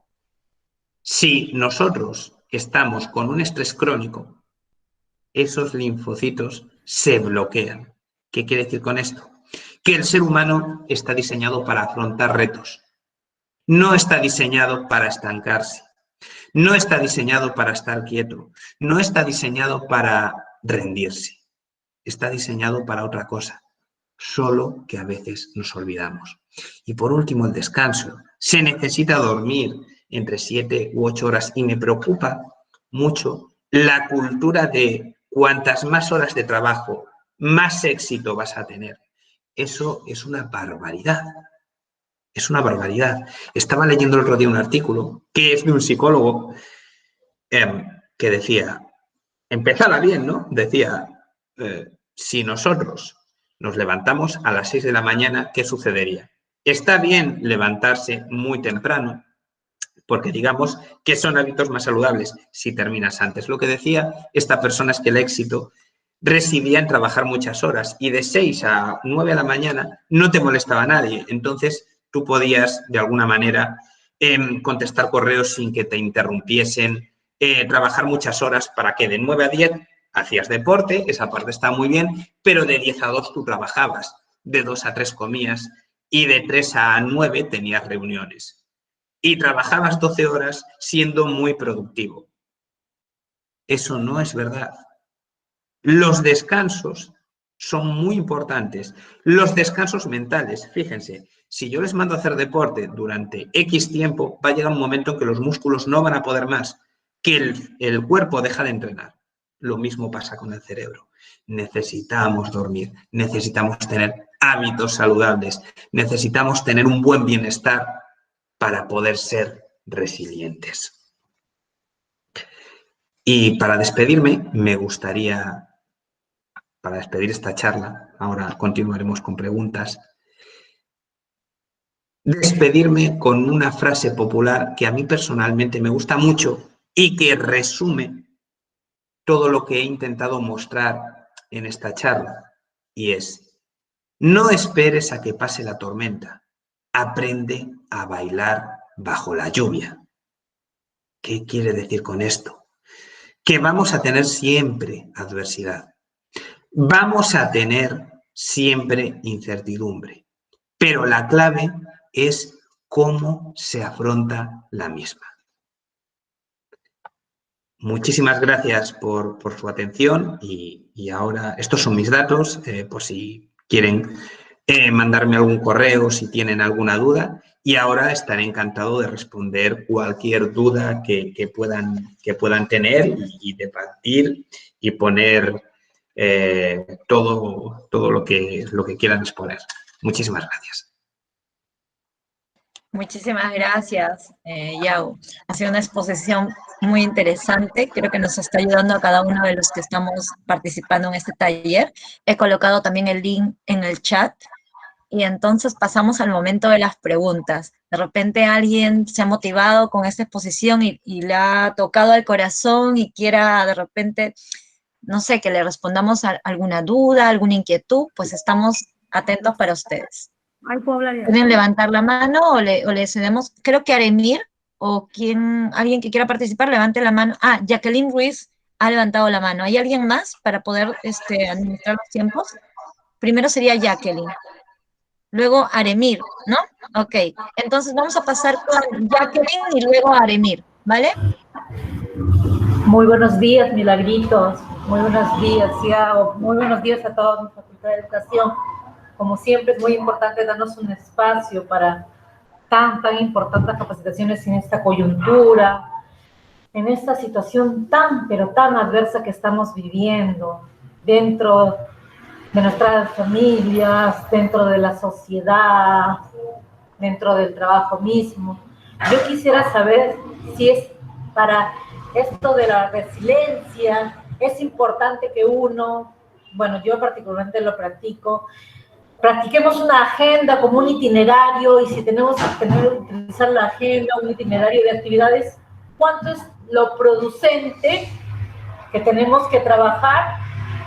si nosotros estamos con un estrés crónico, esos linfocitos se bloquean. ¿Qué quiere decir con esto? Que el ser humano está diseñado para afrontar retos. No está diseñado para estancarse. No está diseñado para estar quieto. No está diseñado para rendirse. Está diseñado para otra cosa. Solo que a veces nos olvidamos. Y por último, el descanso. Se necesita dormir entre 7 u 8 horas y me preocupa mucho la cultura de cuantas más horas de trabajo, más éxito vas a tener. Eso es una barbaridad. Es una barbaridad. Estaba leyendo el otro día un artículo que es de un psicólogo que decía, empezaba bien, ¿no? Decía, si nosotros nos levantamos a las 6 de la mañana, ¿qué sucedería? Está bien levantarse muy temprano, porque digamos que son hábitos más saludables si terminas antes. Lo que decía esta persona es que el éxito residía en trabajar muchas horas y de 6 a 9 de la mañana no te molestaba a nadie. Entonces tú podías, de alguna manera, contestar correos sin que te interrumpiesen, trabajar muchas horas para que de 9 a 10 hacías deporte, esa parte está muy bien, pero de 10 a 2 tú trabajabas, de 2 a 3 comías y de 3 a 9 tenías reuniones. Y trabajabas 12 horas siendo muy productivo. Eso no es verdad. Los descansos son muy importantes. Los descansos mentales, fíjense, si yo les mando a hacer deporte durante X tiempo, va a llegar un momento en que los músculos no van a poder más, que el cuerpo deja de entrenar. Lo mismo pasa con el cerebro. Necesitamos dormir, necesitamos tener hábitos saludables, necesitamos tener un buen bienestar para poder ser resilientes. Y para despedirme, me gustaría, para despedir esta charla, ahora continuaremos con preguntas, despedirme con una frase popular que a mí personalmente me gusta mucho y que resume todo lo que he intentado mostrar en esta charla, y es: no esperes a que pase la tormenta, aprende a bailar bajo la lluvia. ¿Qué quiere decir con esto? Que vamos a tener siempre adversidad, vamos a tener siempre incertidumbre, pero la clave es cómo se afronta la misma. Muchísimas gracias por su atención y ahora estos son mis datos, por si quieren mandarme algún correo, si tienen alguna duda, y ahora estaré encantado de responder cualquier duda que puedan tener y debatir y poner todo lo que quieran exponer. Muchísimas gracias. Muchísimas gracias, Yao. Ha sido una exposición muy interesante. Creo que nos está ayudando a cada uno de los que estamos participando en este taller. He colocado también el link en el chat. Y entonces pasamos al momento de las preguntas. De repente alguien se ha motivado con esta exposición y le ha tocado al corazón y quiera de repente, no sé, que le respondamos a alguna duda, alguna inquietud, pues estamos atentos para ustedes. Ay, ¿puedo hablar ya? ¿Pueden levantar la mano o le cedemos? Creo que Aremir o alguien que quiera participar, levante la mano. Ah, Jacqueline Ruiz ha levantado la mano. ¿Hay alguien más para poder administrar los tiempos? Primero sería Jacqueline. Luego Aremir, ¿no? Ok, entonces vamos a pasar con Jacqueline y luego Aremir, ¿vale? Muy buenos días, Milagritos. Muy buenos días, Yao. Muy buenos días a toda nuestra Facultad de Educación. Como siempre, es muy importante darnos un espacio para tan importantes capacitaciones en esta coyuntura, en esta situación tan, pero tan adversa que estamos viviendo dentro de nuestras familias, dentro de la sociedad, dentro del trabajo mismo. Yo quisiera saber si es para esto de la resiliencia, es importante que uno, bueno, yo particularmente lo practico, practiquemos una agenda como un itinerario, y si tenemos que utilizar la agenda, un itinerario de actividades, ¿cuánto es lo producente que tenemos que trabajar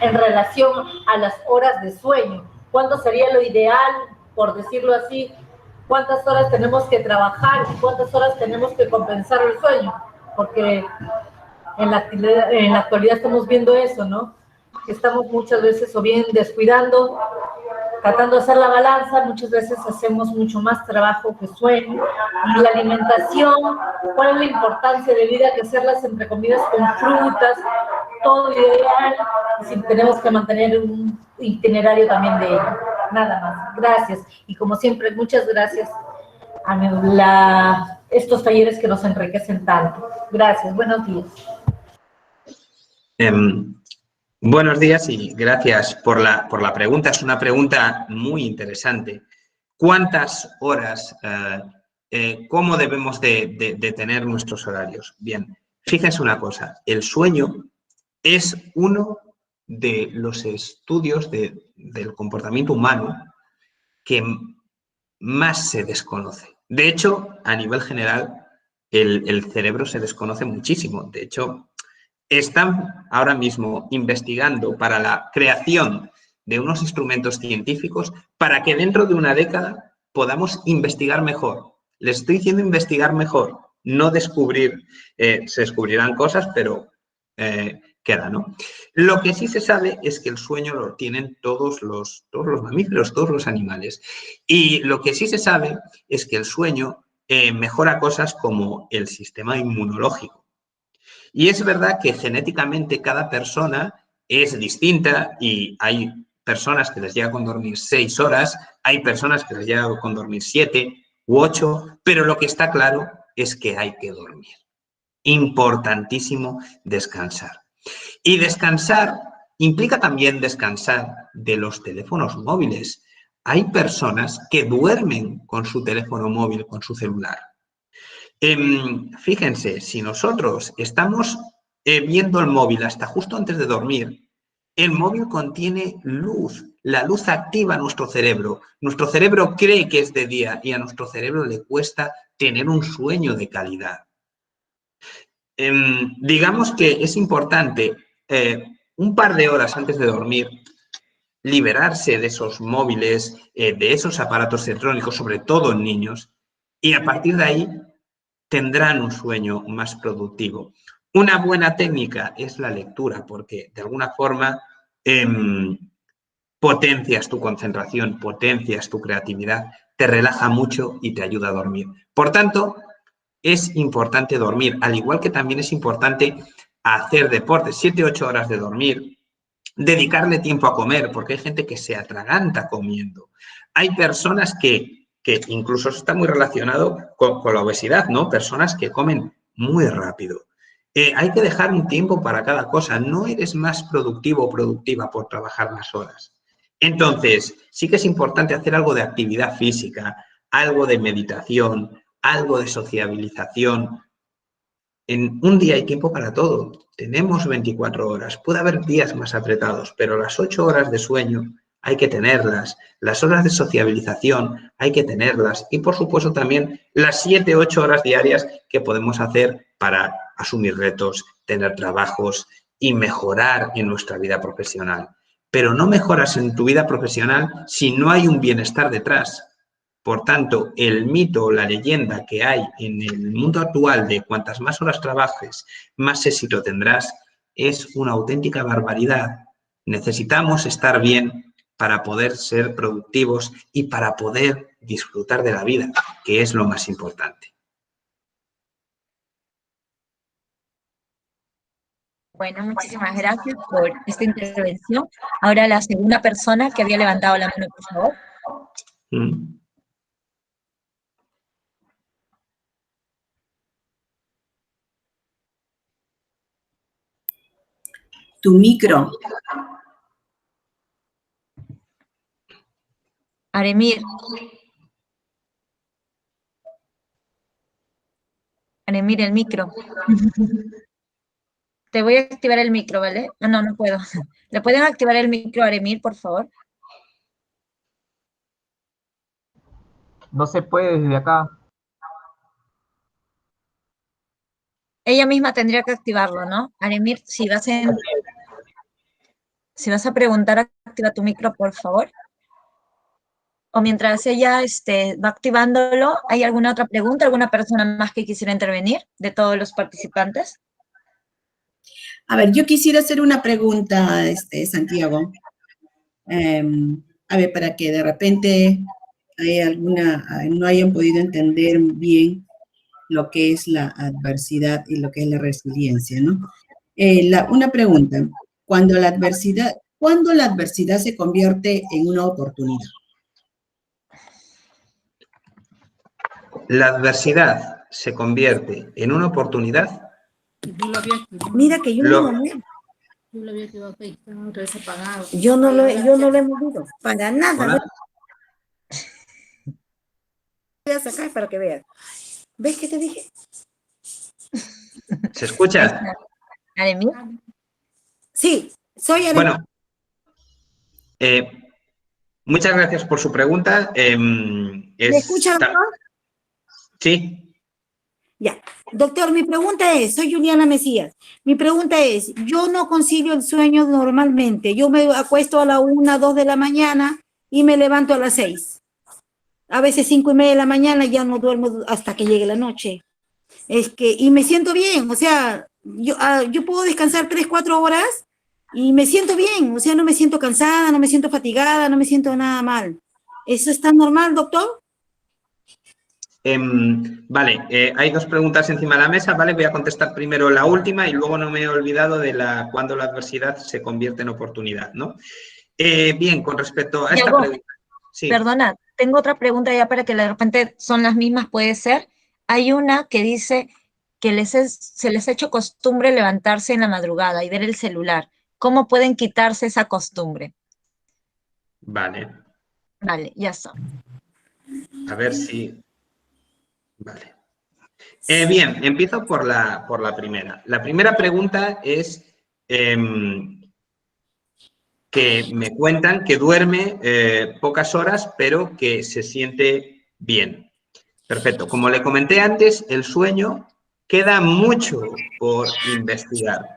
en relación a las horas de sueño? ¿Cuánto sería lo ideal, por decirlo así? ¿Cuántas horas tenemos que trabajar y cuántas horas tenemos que compensar el sueño? Porque en la actualidad estamos viendo eso, ¿no? Que estamos muchas veces o bien descuidando, tratando de hacer la balanza, muchas veces hacemos mucho más trabajo que sueño. Y la alimentación, ¿cuál es la importancia de vida que hacerlas entre comidas con frutas? Todo ideal, si tenemos que mantener un itinerario también de ello. Nada más. Gracias. Y como siempre, muchas gracias a estos talleres que nos enriquecen tanto. Gracias. Buenos días. Buenos días y gracias por la pregunta. Es una pregunta muy interesante. ¿Cuántas horas, cómo debemos de tener nuestros horarios? Bien, fíjense una cosa, el sueño es uno de los estudios del comportamiento humano que más se desconoce. De hecho, a nivel general, el cerebro se desconoce muchísimo. De hecho, están ahora mismo investigando para la creación de unos instrumentos científicos para que dentro de una década podamos investigar mejor. Les estoy diciendo investigar mejor, no descubrir. Se descubrirán cosas, pero queda, ¿no? Lo que sí se sabe es que el sueño lo tienen todos los mamíferos, todos los animales. Y lo que sí se sabe es que el sueño mejora cosas como el sistema inmunológico. Y es verdad que genéticamente cada persona es distinta y hay personas que les llega con dormir 6 horas, hay personas que les llega con dormir 7 u 8, pero lo que está claro es que hay que dormir. Importantísimo descansar. Y descansar implica también descansar de los teléfonos móviles. Hay personas que duermen con su teléfono móvil, con su celular. Fíjense, si nosotros estamos viendo el móvil hasta justo antes de dormir, el móvil contiene luz. La luz activa nuestro cerebro. Nuestro cerebro cree que es de día y a nuestro cerebro le cuesta tener un sueño de calidad. Digamos que es importante un par de horas antes de dormir liberarse de esos móviles, de esos aparatos electrónicos, sobre todo en niños, y a partir de ahí tendrán un sueño más productivo. Una buena técnica es la lectura, porque de alguna forma potencias tu concentración, potencias tu creatividad, te relaja mucho y te ayuda a dormir. Por tanto, es importante dormir, al igual que también es importante hacer deporte, 7-8 horas de dormir, dedicarle tiempo a comer, porque hay gente que se atraganta comiendo. Hay personas que incluso está muy relacionado con la obesidad, ¿no? Personas que comen muy rápido. Hay que dejar un tiempo para cada cosa. No eres más productivo o productiva por trabajar más horas. Entonces, sí que es importante hacer algo de actividad física, algo de meditación, algo de sociabilización. En un día hay tiempo para todo. Tenemos 24 horas. Puede haber días más apretados, pero las 8 horas de sueño hay que tenerlas. Las horas de sociabilización hay que tenerlas. Y, por supuesto, también las 7-8 horas diarias que podemos hacer para asumir retos, tener trabajos y mejorar en nuestra vida profesional. Pero no mejoras en tu vida profesional si no hay un bienestar detrás. Por tanto, el mito o la leyenda que hay en el mundo actual de cuantas más horas trabajes, más éxito tendrás, es una auténtica barbaridad. Necesitamos estar bien para poder ser productivos y para poder disfrutar de la vida, que es lo más importante. Bueno, muchísimas gracias por esta intervención. Ahora la segunda persona que había levantado la mano, por favor. Tu micro. Aremir. Aremir, el micro. Te voy a activar el micro, ¿vale? Ah, no, no puedo. ¿Le pueden activar el micro a Aremir, por favor? No se puede desde acá. Ella misma tendría que activarlo, ¿no? Aremir, si vas a preguntar, activa tu micro, por favor. O mientras ella va activándolo, ¿hay alguna otra pregunta? ¿Alguna persona más que quisiera intervenir de todos los participantes? A ver, yo quisiera hacer una pregunta, Santiago. A ver, para que de repente no hayan podido entender bien lo que es la adversidad y lo que es la resiliencia, ¿no? Una pregunta, ¿cuándo la adversidad se convierte en una oportunidad? La adversidad se convierte en una oportunidad. Mira que yo no lo veo. Yo lo había activado, está otra vez apagado. Yo no lo he movido, para nada. Hola. Voy a sacar para que veas. ¿Ves qué te dije? ¿Se escucha? ¿Aremir? Sí, soy Aremir. Bueno, muchas gracias por su pregunta. ¿Me escucha, doctor? Sí. Ya. Doctor, mi pregunta es, soy Juliana Mesías. Mi pregunta es, yo no concilio el sueño normalmente. Yo me acuesto a la 1, 2 de la mañana y me levanto a las 6. A veces 5:30 de la mañana, ya no duermo hasta que llegue la noche. Y me siento bien, o sea, yo puedo descansar 3, 4 horas y me siento bien, o sea, no me siento cansada, no me siento fatigada, no me siento nada mal. ¿Eso está normal, doctor? Vale, hay dos preguntas encima de la mesa, ¿vale? Voy a contestar primero la última y luego no me he olvidado de cuándo la adversidad se convierte en oportunidad, ¿no? Bien, con respecto a esta pregunta. Sí. Perdona, tengo otra pregunta ya para que de repente son las mismas, puede ser. Hay una que dice que se les ha hecho costumbre levantarse en la madrugada y ver el celular. ¿Cómo pueden quitarse esa costumbre? Vale. Vale, ya está. A ver si... Vale. Bien, empiezo por la primera. La primera pregunta es que me cuentan que duerme pocas horas, pero que se siente bien. Perfecto. Como le comenté antes, el sueño queda mucho por investigar.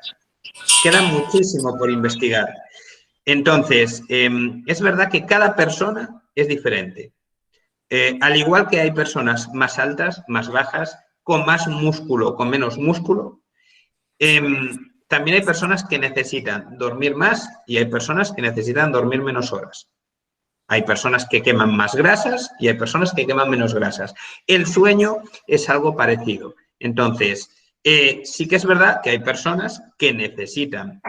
Queda muchísimo por investigar. Entonces, es verdad que cada persona es diferente. Al igual que hay personas más altas, más bajas, con más músculo, con menos músculo, también hay personas que necesitan dormir más y hay personas que necesitan dormir menos horas. Hay personas que queman más grasas y hay personas que queman menos grasas. El sueño es algo parecido. Entonces, sí que es verdad que hay personas que necesitan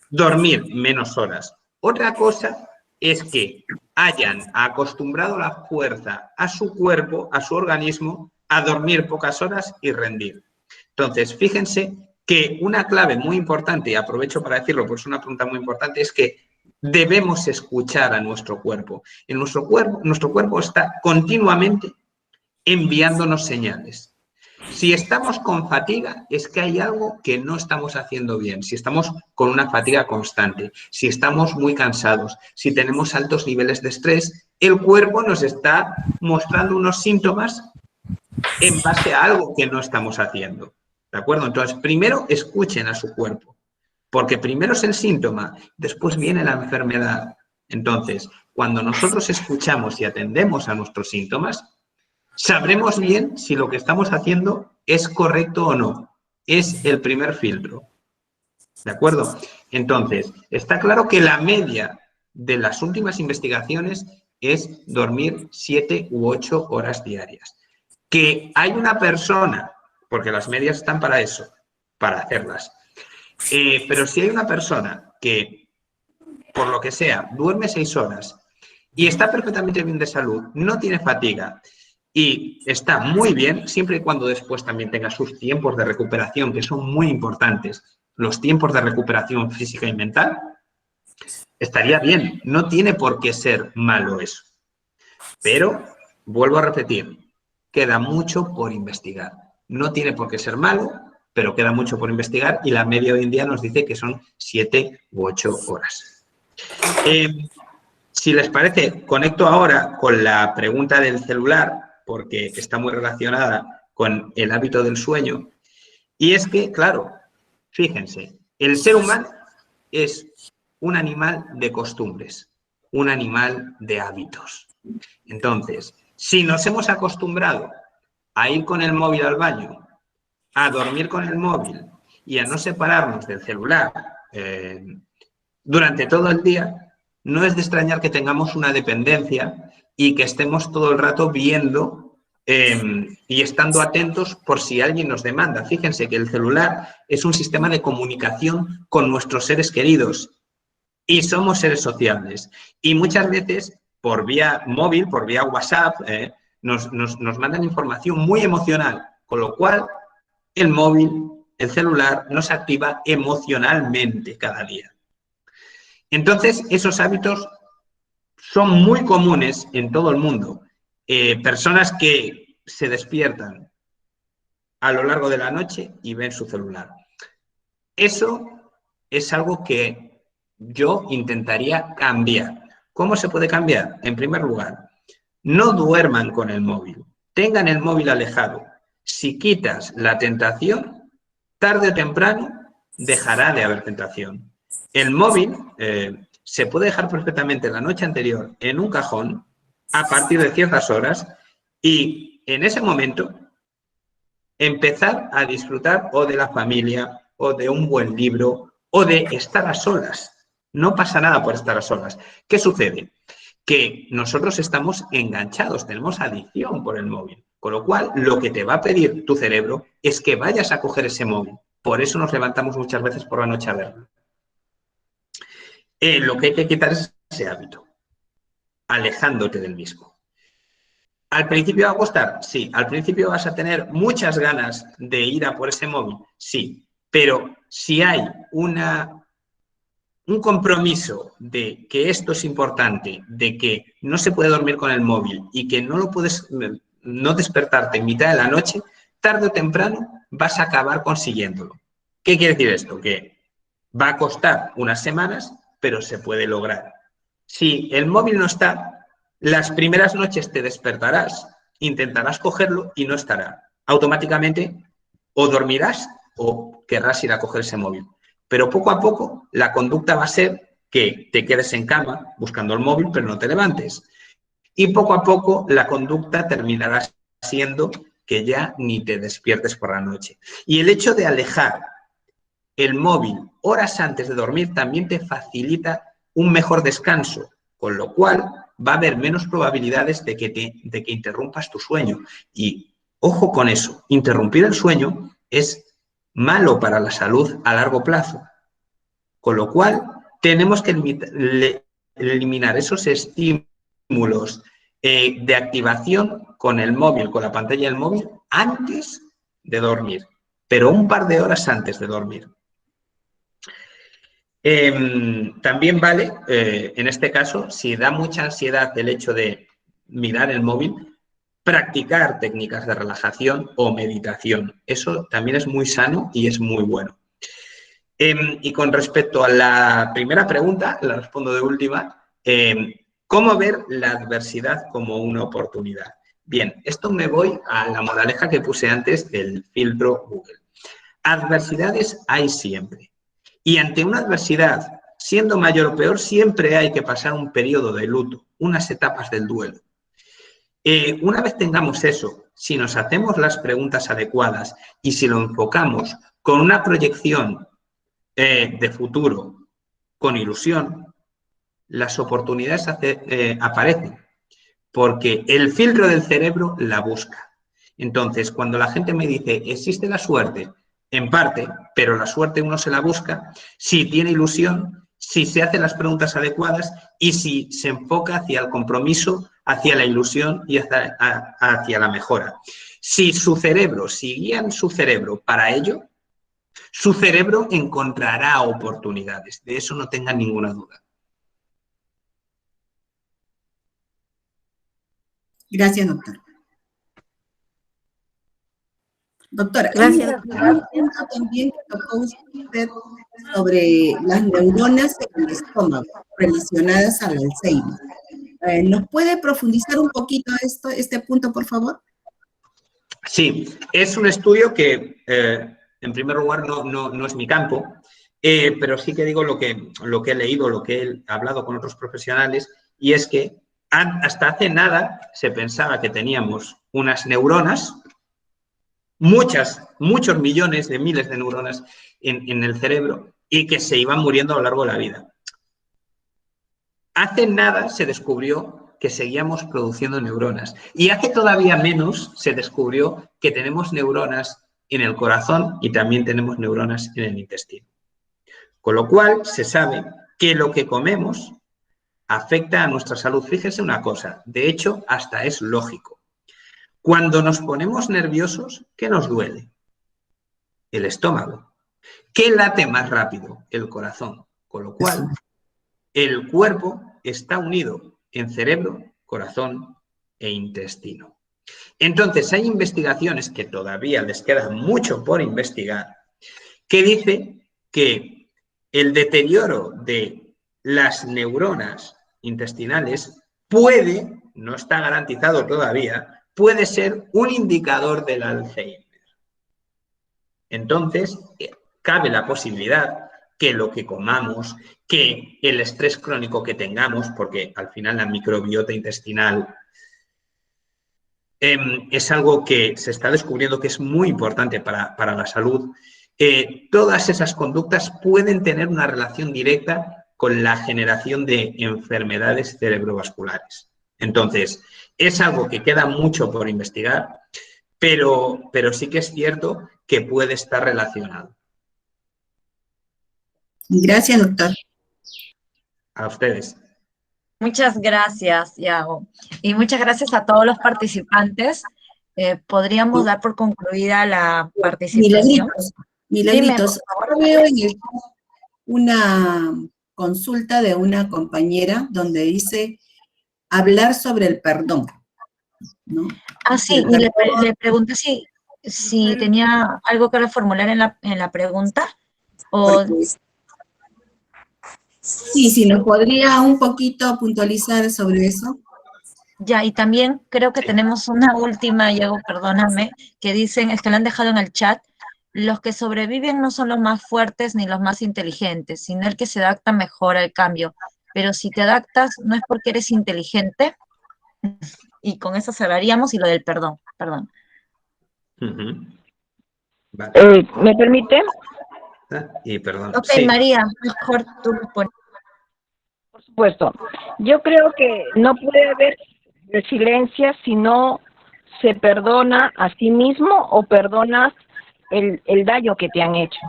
dormir menos horas. Otra cosa es que hayan acostumbrado la fuerza a su cuerpo, a su organismo, a dormir pocas horas y rendir. Entonces, fíjense que una clave muy importante, y aprovecho para decirlo porque es una pregunta muy importante, es que debemos escuchar a nuestro cuerpo. Nuestro cuerpo está continuamente enviándonos señales. Si estamos con fatiga, es que hay algo que no estamos haciendo bien. Si estamos con una fatiga constante, si estamos muy cansados, si tenemos altos niveles de estrés, el cuerpo nos está mostrando unos síntomas en base a algo que no estamos haciendo. ¿De acuerdo? Entonces, primero escuchen a su cuerpo, porque primero es el síntoma, después viene la enfermedad. Entonces, cuando nosotros escuchamos y atendemos a nuestros síntomas, sabremos bien si lo que estamos haciendo es correcto o no. Es el primer filtro. ¿De acuerdo? Entonces, está claro que la media de las últimas investigaciones es dormir 7 u 8 horas diarias. Que hay una persona, porque las medias están para eso, para hacerlas. Pero si hay una persona que, por lo que sea, duerme 6 horas y está perfectamente bien de salud, no tiene fatiga, y está muy bien, siempre y cuando después también tenga sus tiempos de recuperación, que son muy importantes. los tiempos de recuperación física y mental, estaría bien. No tiene por qué ser malo eso. Pero, vuelvo a repetir, queda mucho por investigar. No tiene por qué ser malo, pero queda mucho por investigar y la media hoy en día nos dice que son 7 u 8 horas. Si les parece, conecto ahora con la pregunta del celular, porque está muy relacionada con el hábito del sueño. Y es que, claro, fíjense, el ser humano es un animal de costumbres, un animal de hábitos. Entonces, si nos hemos acostumbrado a ir con el móvil al baño, a dormir con el móvil y a no separarnos del celular durante todo el día, no es de extrañar que tengamos una dependencia y que estemos todo el rato viendo y estando atentos por si alguien nos demanda. Fíjense que el celular es un sistema de comunicación con nuestros seres queridos y somos seres sociables. Y muchas veces, por vía móvil, por vía WhatsApp, nos mandan información muy emocional, con lo cual el móvil, el celular, nos activa emocionalmente cada día. Entonces, esos hábitos son muy comunes en todo el mundo. Personas que se despiertan a lo largo de la noche y ven su celular. Eso es algo que yo intentaría cambiar. ¿Cómo se puede cambiar? En primer lugar, no duerman con el móvil. Tengan el móvil alejado. Si quitas la tentación, tarde o temprano dejará de haber tentación. El móvil se puede dejar perfectamente la noche anterior en un cajón a partir de ciertas horas y en ese momento empezar a disfrutar o de la familia o de un buen libro o de estar a solas. No pasa nada por estar a solas. ¿Qué sucede? Que nosotros estamos enganchados, tenemos adicción por el móvil. Con lo cual, lo que te va a pedir tu cerebro es que vayas a coger ese móvil. Por eso nos levantamos muchas veces por la noche a verlo. Lo que hay que quitar es ese hábito, alejándote del mismo. ¿Al principio va a costar? Sí. ¿Al principio vas a tener muchas ganas de ir a por ese móvil? Sí. Pero si hay un compromiso de que esto es importante, de que no se puede dormir con el móvil y que no lo puedes no despertarte en mitad de la noche, tarde o temprano vas a acabar consiguiéndolo. ¿Qué quiere decir esto? Que va a costar unas semanas, pero se puede lograr. Si el móvil no está, las primeras noches te despertarás, intentarás cogerlo y no estará. Automáticamente o dormirás o querrás ir a coger ese móvil. Pero poco a poco la conducta va a ser que te quedes en cama buscando el móvil, pero no te levantes. Y poco a poco la conducta terminará siendo que ya ni te despiertes por la noche. Y el hecho de alejar el móvil horas antes de dormir también te facilita un mejor descanso, con lo cual va a haber menos probabilidades de que interrumpas tu sueño. Y ojo con eso, interrumpir el sueño es malo para la salud a largo plazo. Con lo cual, tenemos que eliminar esos estímulos de activación con el móvil, con la pantalla del móvil, antes de dormir, pero un par de horas antes de dormir. También vale, en este caso, si da mucha ansiedad el hecho de mirar el móvil, practicar técnicas de relajación o meditación. Eso también es muy sano y es muy bueno. Y con respecto a la primera pregunta, la respondo de última, ¿cómo ver la adversidad como una oportunidad? Bien, esto me voy a la moraleja que puse antes del filtro Google. Adversidades hay siempre. Y ante una adversidad, siendo mayor o peor, siempre hay que pasar un periodo de luto, unas etapas del duelo. Una vez tengamos eso, si nos hacemos las preguntas adecuadas y si lo enfocamos con una proyección de futuro, con ilusión, las oportunidades aparecen, porque el filtro del cerebro la busca. Entonces, cuando la gente me dice, ¿existe la suerte? En parte, pero la suerte uno se la busca si tiene ilusión, si se hacen las preguntas adecuadas y si se enfoca hacia el compromiso, hacia la ilusión y hacia la mejora. Si guían su cerebro para ello, Su cerebro encontrará oportunidades, de eso no tengan ninguna duda. Gracias, doctor. Doctora, Gracias. hay un punto también que tocó usted sobre las neuronas en el estómago relacionadas al Alzheimer. ¿Nos puede profundizar un poquito este punto, por favor? Sí, es un estudio que, en primer lugar, no es mi campo, pero sí que digo lo que he leído, lo que he hablado con otros profesionales, y es que hasta hace nada se pensaba que teníamos unas neuronas, muchos millones de miles de neuronas en el cerebro, y que se iban muriendo a lo largo de la vida. Hace nada se descubrió que seguíamos produciendo neuronas, y hace todavía menos se descubrió que tenemos neuronas en el corazón y también tenemos neuronas en el intestino. Con lo cual se sabe que lo que comemos afecta a nuestra salud. Fíjese una cosa, de hecho hasta es lógico. Cuando nos ponemos nerviosos, ¿qué nos duele? El estómago. ¿Qué late más rápido? El corazón. Con lo cual, el cuerpo está unido en cerebro, corazón e intestino. Entonces, hay investigaciones que todavía les queda mucho por investigar, que dice que el deterioro de las neuronas intestinales puede, no está garantizado todavía, puede ser un indicador del Alzheimer. Entonces, cabe la posibilidad que lo que comamos, que el estrés crónico que tengamos, porque al final la microbiota intestinal es algo que se está descubriendo que es muy importante para la salud. Todas esas conductas pueden tener una relación directa con la generación de enfermedades cerebrovasculares. Entonces, es algo que queda mucho por investigar, pero sí que es cierto que puede estar relacionado. Gracias, doctor. A ustedes. Muchas gracias, Yago. Y muchas gracias a todos los participantes. ¿Podríamos dar por concluida la participación? Milagritos. Ahora veo en el una consulta de una compañera donde dice hablar sobre el perdón, ¿no? Ah, sí, y le pregunté si tenía algo que reformular en la pregunta. O... Sí, si nos podría un poquito puntualizar sobre eso. Ya, y también creo que tenemos una última, Diego, perdóname, que dicen, es que la han dejado en el chat, los que sobreviven no son los más fuertes ni los más inteligentes, sino el que se adapta mejor al cambio. Pero si te adaptas, no es porque eres inteligente. Y con eso cerraríamos, y lo del perdón. Vale. ¿Me permite? Y perdón. Ok, sí. María, mejor tú lo pones. Por supuesto. Yo creo que no puede haber resiliencia si no se perdona a sí mismo o perdonas el daño que te han hecho.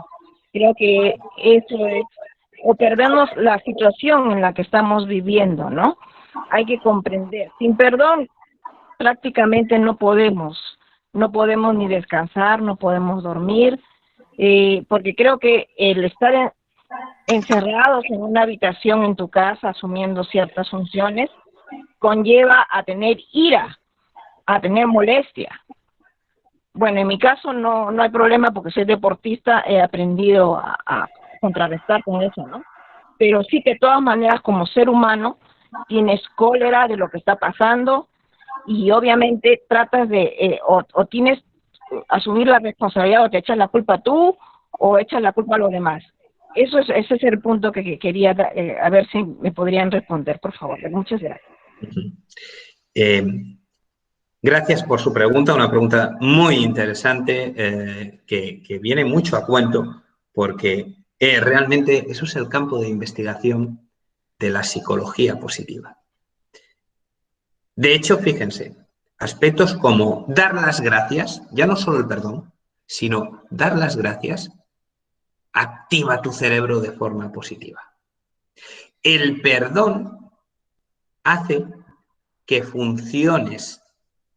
Creo que eso es, o perdemos la situación en la que estamos viviendo, ¿no? Hay que comprender. Sin perdón, prácticamente no podemos ni descansar, no podemos dormir, porque creo que el estar encerrados en una habitación en tu casa, asumiendo ciertas funciones, conlleva a tener ira, a tener molestia. Bueno, en mi caso no hay problema porque soy deportista, he aprendido a contrarrestar con eso, ¿no? Pero sí que de todas maneras, como ser humano, tienes cólera de lo que está pasando y obviamente tratas de, o tienes asumir la responsabilidad, o te echas la culpa tú o echas la culpa a los demás. Ese es el punto que quería, a ver si me podrían responder, por favor. Muchas gracias. Gracias por su pregunta, una pregunta muy interesante que viene mucho a cuento porque realmente eso es el campo de investigación de la psicología positiva. De hecho, fíjense, aspectos como dar las gracias, ya no solo el perdón, sino dar las gracias, activa tu cerebro de forma positiva. El perdón hace que funciones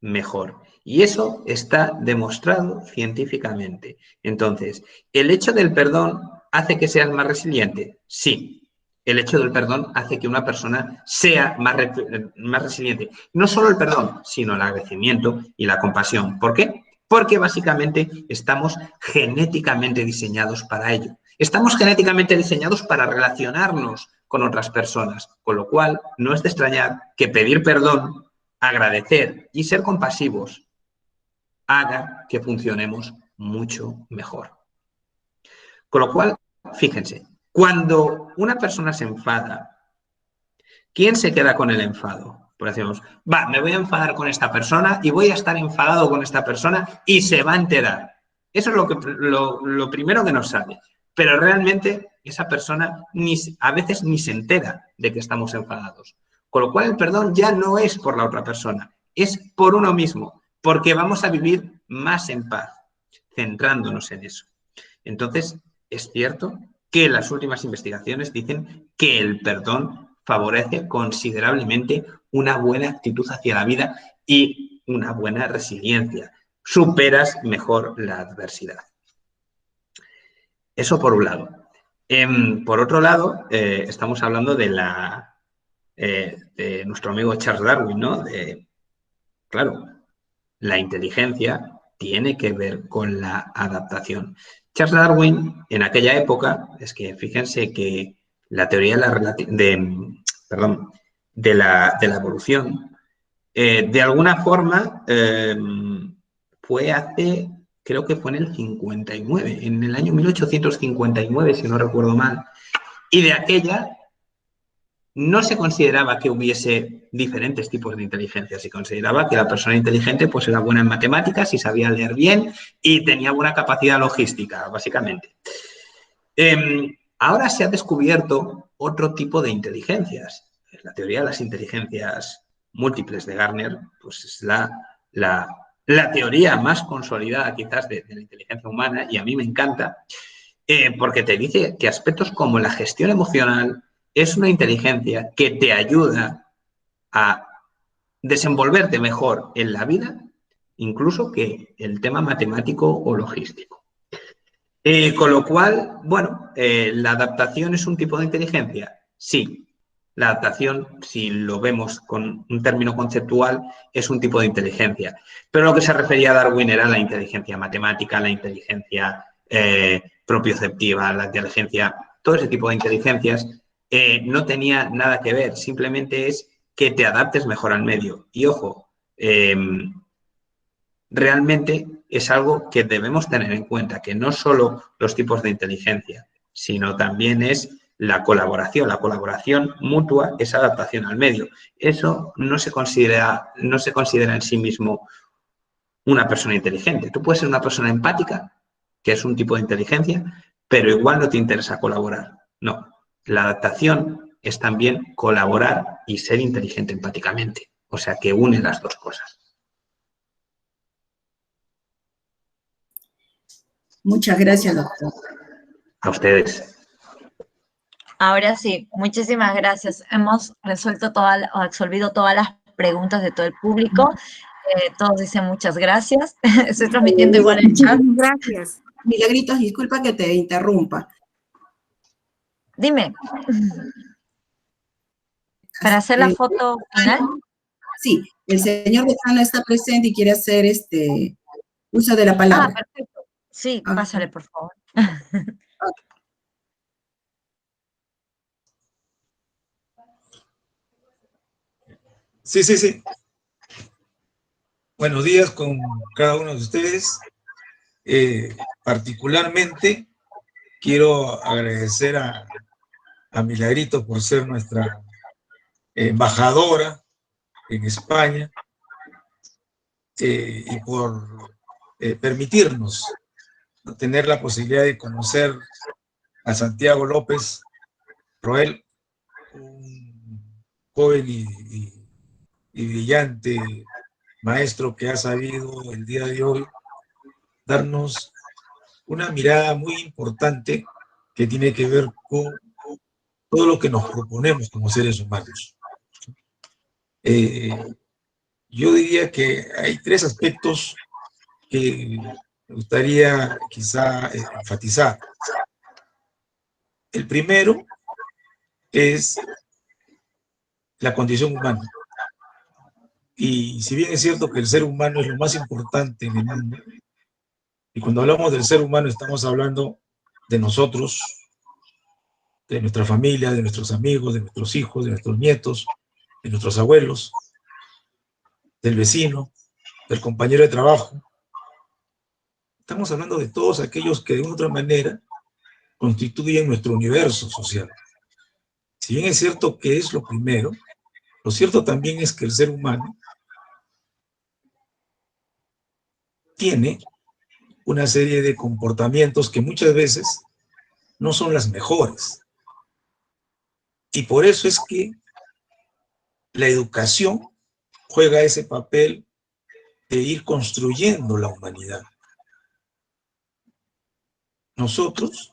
mejor Y eso está demostrado científicamente. Entonces, ¿el hecho del perdón hace que seas más resiliente? Sí. El hecho del perdón hace que una persona sea más resiliente. No solo el perdón, sino el agradecimiento y la compasión. ¿Por qué? Porque básicamente estamos genéticamente diseñados para ello. Estamos genéticamente diseñados para relacionarnos con otras personas, con lo cual no es de extrañar que pedir perdón, agradecer y ser compasivos haga que funcionemos mucho mejor. Con lo cual, fíjense, cuando una persona se enfada, ¿quién se queda con el enfado? Pues decimos, va, me voy a enfadar con esta persona y voy a estar enfadado con esta persona y se va a enterar. Eso es lo primero que nos sale. Pero realmente esa persona a veces ni se entera de que estamos enfadados. Con lo cual el perdón ya no es por la otra persona, es por uno mismo, porque vamos a vivir más en paz, centrándonos en eso. Entonces, es cierto que las últimas investigaciones dicen que el perdón favorece considerablemente una buena actitud hacia la vida y una buena resiliencia. Superas mejor la adversidad. Eso por un lado. Por otro lado, estamos hablando de nuestro amigo Charles Darwin, ¿no? Claro, la inteligencia tiene que ver con la adaptación. Charles Darwin, en aquella época, es que fíjense que la teoría de la evolución, de alguna forma, fue hace, creo que fue en el 59, en el año 1859, si no recuerdo mal, y de aquella no se consideraba que hubiese diferentes tipos de inteligencia, se consideraba que la persona inteligente pues era buena en matemáticas y sabía leer bien y tenía buena capacidad logística, básicamente. Ahora se ha descubierto otro tipo de inteligencias. La teoría de las inteligencias múltiples de Gardner pues es la teoría más consolidada quizás de la inteligencia humana y a mí me encanta porque te dice que aspectos como la gestión emocional es una inteligencia que te ayuda a desenvolverte mejor en la vida, incluso que el tema matemático o logístico. Con lo cual, bueno, ¿la adaptación es un tipo de inteligencia? Sí. La adaptación, si lo vemos con un término conceptual, es un tipo de inteligencia. Pero lo que se refería a Darwin era la inteligencia matemática, la inteligencia propioceptiva, la inteligencia, todo ese tipo de inteligencias no tenía nada que ver, simplemente es que te adaptes mejor al medio. Y ojo, realmente es algo que debemos tener en cuenta, que no solo los tipos de inteligencia, sino también es la colaboración mutua es adaptación al medio. Eso no se considera en sí mismo una persona inteligente. Tú puedes ser una persona empática, que es un tipo de inteligencia, pero igual no te interesa colaborar. No, la adaptación es también colaborar y ser inteligente empáticamente. O sea, que une las dos cosas. Muchas gracias, doctor. A ustedes. Ahora sí, muchísimas gracias. Hemos resolvido todas las preguntas de todo el público. Todos dicen muchas gracias. Estoy transmitiendo igual el chat. Gracias. Milagritos, disculpa que te interrumpa. Dime. ¿Para hacer la foto final? Sí, el señor decano está presente y quiere hacer uso de la palabra. Ah, perfecto. Sí, pásale, por favor. Sí. Buenos días con cada uno de ustedes. Particularmente quiero agradecer a Milagrito por ser nuestra embajadora en España y por permitirnos tener la posibilidad de conocer a Santiago López Roel, un joven y brillante maestro que ha sabido el día de hoy darnos una mirada muy importante que tiene que ver con todo lo que nos proponemos como seres humanos. yo diría que hay tres aspectos que me gustaría quizá enfatizar. El primero es la condición humana. Y si bien es cierto que el ser humano es lo más importante en el mundo, y cuando hablamos del ser humano estamos hablando de nosotros, de nuestra familia, de nuestros amigos, de nuestros hijos, de nuestros nietos, de nuestros abuelos, del vecino, del compañero de trabajo. Estamos hablando de todos aquellos que de una u otra manera constituyen nuestro universo social. Si bien es cierto que es lo primero, lo cierto también es que el ser humano tiene una serie de comportamientos que muchas veces no son las mejores. Y por eso es que la educación juega ese papel de ir construyendo la humanidad. Nosotros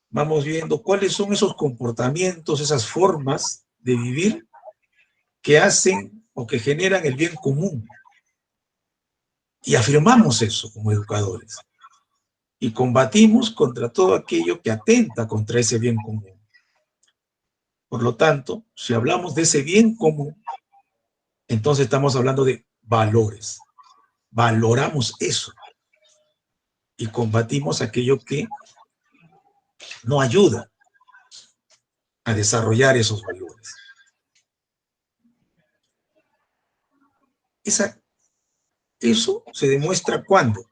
vamos viendo cuáles son esos comportamientos, esas formas de vivir que hacen o que generan el bien común. Y afirmamos eso como educadores. Y combatimos contra todo aquello que atenta contra ese bien común. Por lo tanto, si hablamos de ese bien común, entonces estamos hablando de valores. Valoramos eso. Y combatimos aquello que no ayuda a desarrollar esos valores. Eso se demuestra cuando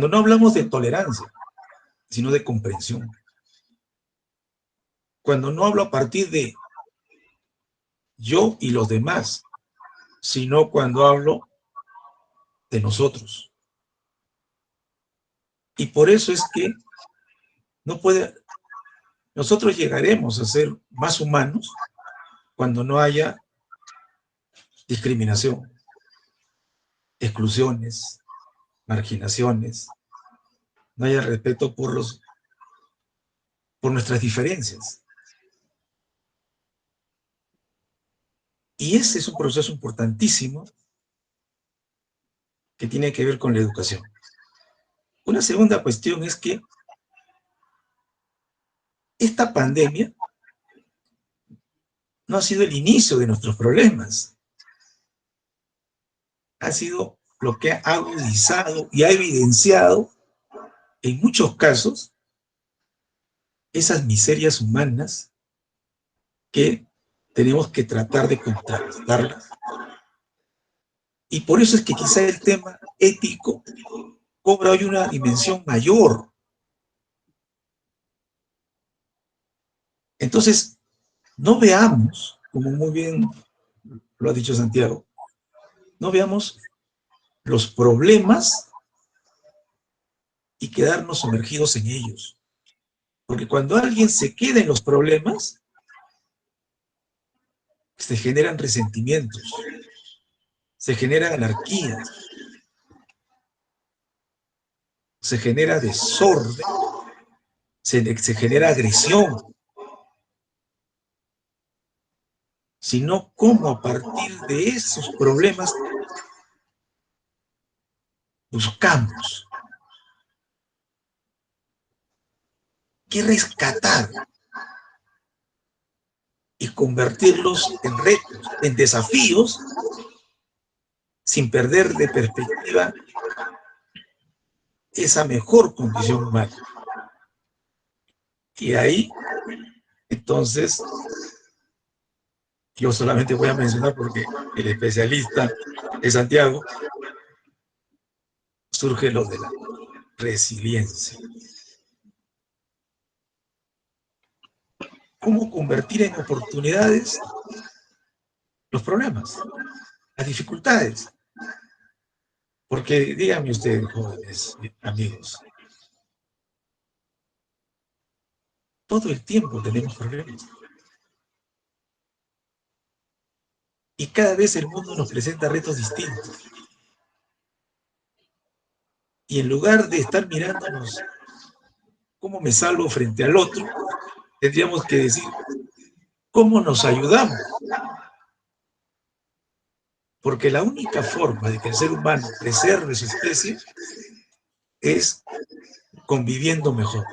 no hablamos de tolerancia, sino de comprensión. Cuando no hablo a partir de yo y los demás, sino cuando hablo de nosotros. Y por eso es que nosotros llegaremos a ser más humanos cuando no haya discriminación, exclusiones, marginaciones, no haya respeto por nuestras diferencias. Y ese es un proceso importantísimo que tiene que ver con la educación. Una segunda cuestión es que esta pandemia no ha sido el inicio de nuestros problemas. Ha sido lo que ha agudizado y ha evidenciado, en muchos casos, esas miserias humanas que tenemos que tratar de contrarrestarlas. Y por eso es que quizá el tema ético cobra hoy una dimensión mayor. Entonces, no veamos, como muy bien lo ha dicho Santiago, no veamos los problemas y quedarnos sumergidos en ellos. Porque cuando alguien se queda en los problemas, se generan resentimientos, se generan anarquías, se genera desorden, se genera agresión. Sino cómo a partir de esos problemas buscamos que rescatar y convertirlos en retos, en desafíos, sin perder de perspectiva esa mejor condición humana. Y ahí, entonces, yo solamente voy a mencionar porque el especialista es Santiago, surge lo de la resiliencia. ¿Cómo convertir en oportunidades los problemas, las dificultades? Porque díganme ustedes, jóvenes, amigos, todo el tiempo tenemos problemas. Y cada vez el mundo nos presenta retos distintos. Y en lugar de estar mirándonos cómo me salvo frente al otro, tendríamos que decir, ¿cómo nos ayudamos? Porque la única forma de que el ser humano preserve su especie es conviviendo mejor.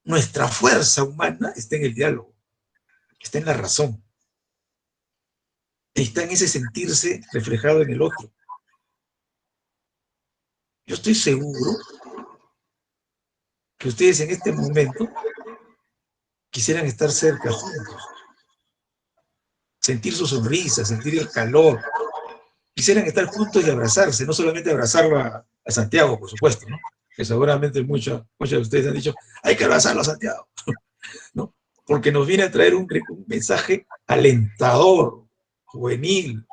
Nuestra fuerza humana está en el diálogo, está en la razón, está en ese sentirse reflejado en el otro. Yo estoy seguro que ustedes en este momento quisieran estar cerca juntos, sentir su sonrisa, sentir el calor, quisieran estar juntos y abrazarse, no solamente abrazarlo a Santiago, por supuesto, ¿no? Que seguramente muchos de ustedes han dicho, hay que abrazarlo a Santiago, ¿no? Porque nos viene a traer un mensaje alentador, juvenil,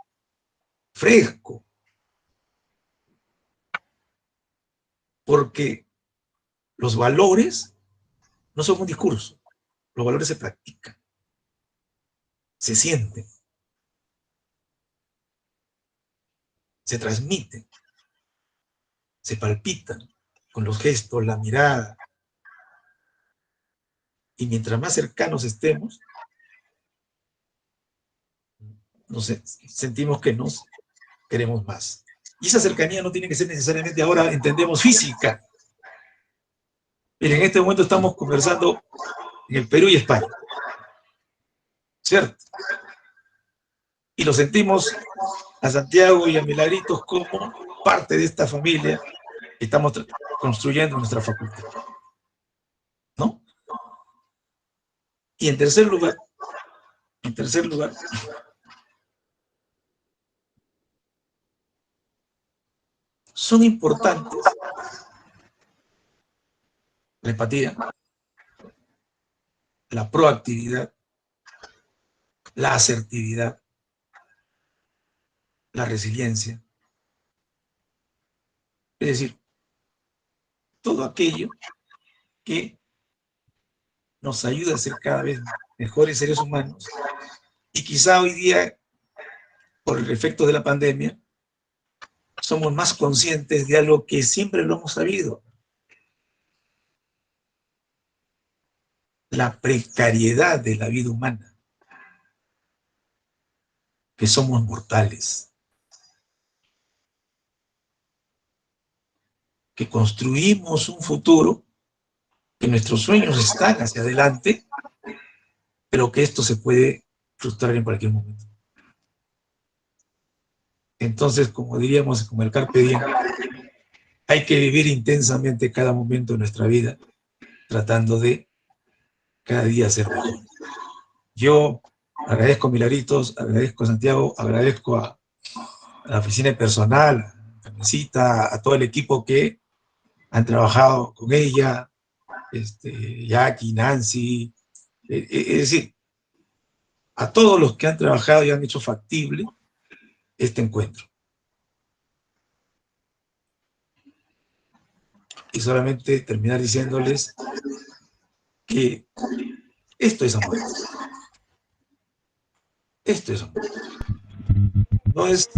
fresco. Porque los valores no son un discurso, los valores se practican, se sienten, se transmiten, se palpitan con los gestos, la mirada. Y mientras más cercanos estemos, sentimos que nos queremos más. Y esa cercanía no tiene que ser necesariamente ahora, entendemos, física. Miren, en este momento estamos conversando en el Perú y España, ¿cierto? Y lo sentimos a Santiago y a Milagritos como parte de esta familia que estamos construyendo en nuestra facultad, ¿no? Y en tercer lugar, son importantes la empatía, la proactividad, la asertividad, la resiliencia. Es decir, todo aquello que nos ayuda a ser cada vez mejores seres humanos, y quizá hoy día, por el efecto de la pandemia, somos más conscientes de algo que siempre lo hemos sabido: la precariedad de la vida humana, que somos mortales, que construimos un futuro, que nuestros sueños están hacia adelante, pero que esto se puede frustrar en cualquier momento. Entonces, como diríamos, como el Carpe Diem, hay que vivir intensamente cada momento de nuestra vida, tratando de cada día ser mejor. Yo agradezco a Milagritos, agradezco a Santiago, agradezco a la oficina personal, a Carmencita, a todo el equipo que han trabajado con ella, Jackie, Nancy, es decir, a todos los que han trabajado y han hecho factible este encuentro. Y solamente terminar diciéndoles que esto es amor. Esto es amor. No es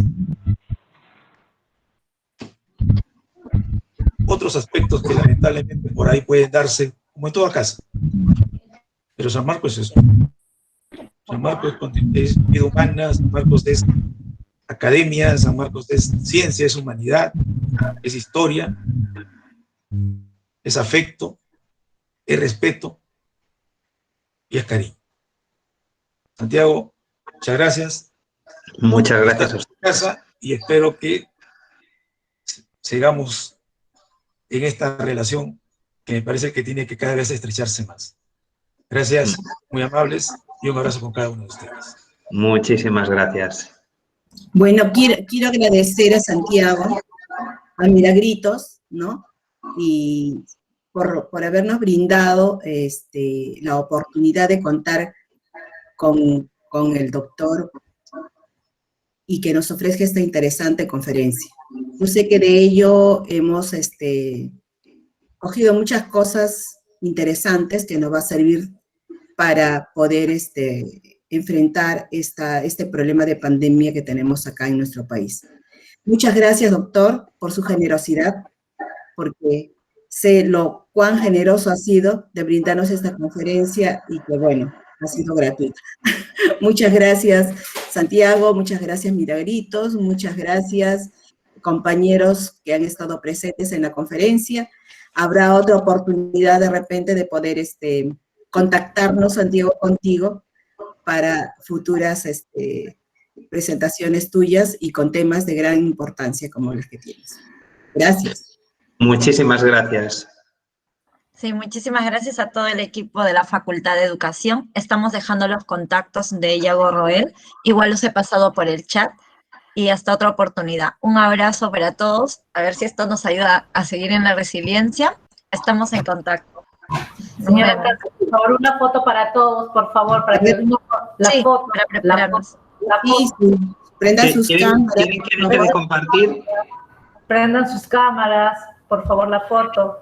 otros aspectos que lamentablemente por ahí pueden darse, como en toda casa. Pero San Marcos es eso. San Marcos es vida humana, San Marcos es academia, San Marcos es ciencia, es humanidad, es historia, es afecto, es respeto y es cariño. Santiago, muchas gracias. Muchas gracias a usted. Casa, y espero que sigamos en esta relación que me parece que tiene que cada vez estrecharse más. Gracias, muy amables, y un abrazo con cada uno de ustedes. Muchísimas gracias. Bueno, quiero agradecer a Santiago, a Milagritos, ¿no? Y por habernos brindado la oportunidad de contar con el doctor y que nos ofrezca esta interesante conferencia. Yo sé que de ello hemos cogido muchas cosas interesantes que nos va a servir para poder enfrentar este problema de pandemia que tenemos acá en nuestro país. Muchas gracias, doctor, por su generosidad, porque sé lo cuán generoso ha sido de brindarnos esta conferencia y que, bueno, ha sido gratuita. Muchas gracias, Santiago, muchas gracias, Milagritos, muchas gracias, compañeros que han estado presentes en la conferencia. Habrá otra oportunidad de repente de poder contactarnos, Santiago, contigo para futuras presentaciones tuyas y con temas de gran importancia como los que tienes. Gracias. Muchísimas gracias. Sí, muchísimas gracias a todo el equipo de la Facultad de Educación. Estamos dejando los contactos de Yago Roel. Igual los he pasado por el chat. Y hasta otra oportunidad. Un abrazo para todos. A ver si esto nos ayuda a seguir en la resiliencia. Estamos en contacto. Señora, por favor, una foto para todos, por favor, para que veamos la foto. Para prepararnos. La foto. Sí. Prendan sus cámaras. ¿Quieren compartir? Prendan sus cámaras, por favor, la foto.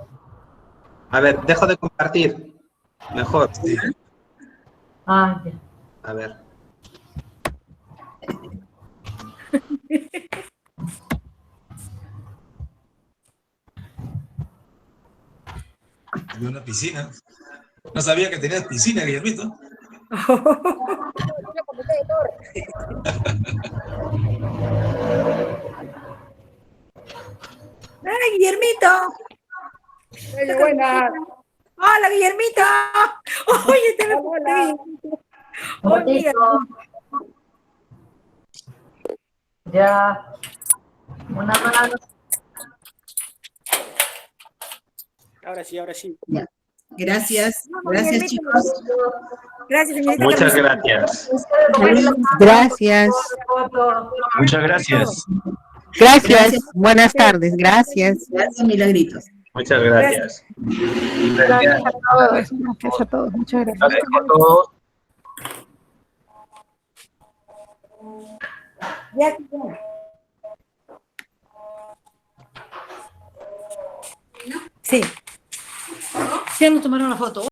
A ver, dejo de compartir. Mejor. Sí. Ah, ya. A ver. Había una piscina. No sabía que tenías piscina, Guillermito. ¡Ay, Guillermito! Oye, buenas. ¡Hola, Guillermito! Oye, te lo Hola. Oye, Ya. Una mano. Ahora sí, ahora sí. Ya. Gracias. Vamos, Gracias, Guillermito. chicos. Gracias, señorita. Muchas gracias. Gracias. Muchas gracias. Gracias. Buenas tardes. Gracias. Gracias, Milagritos. Muchas gracias. Gracias a todos. Gracias a todos. Muchas gracias. Gracias a todos. Ya. Sí. Sí, nos tomaron la foto.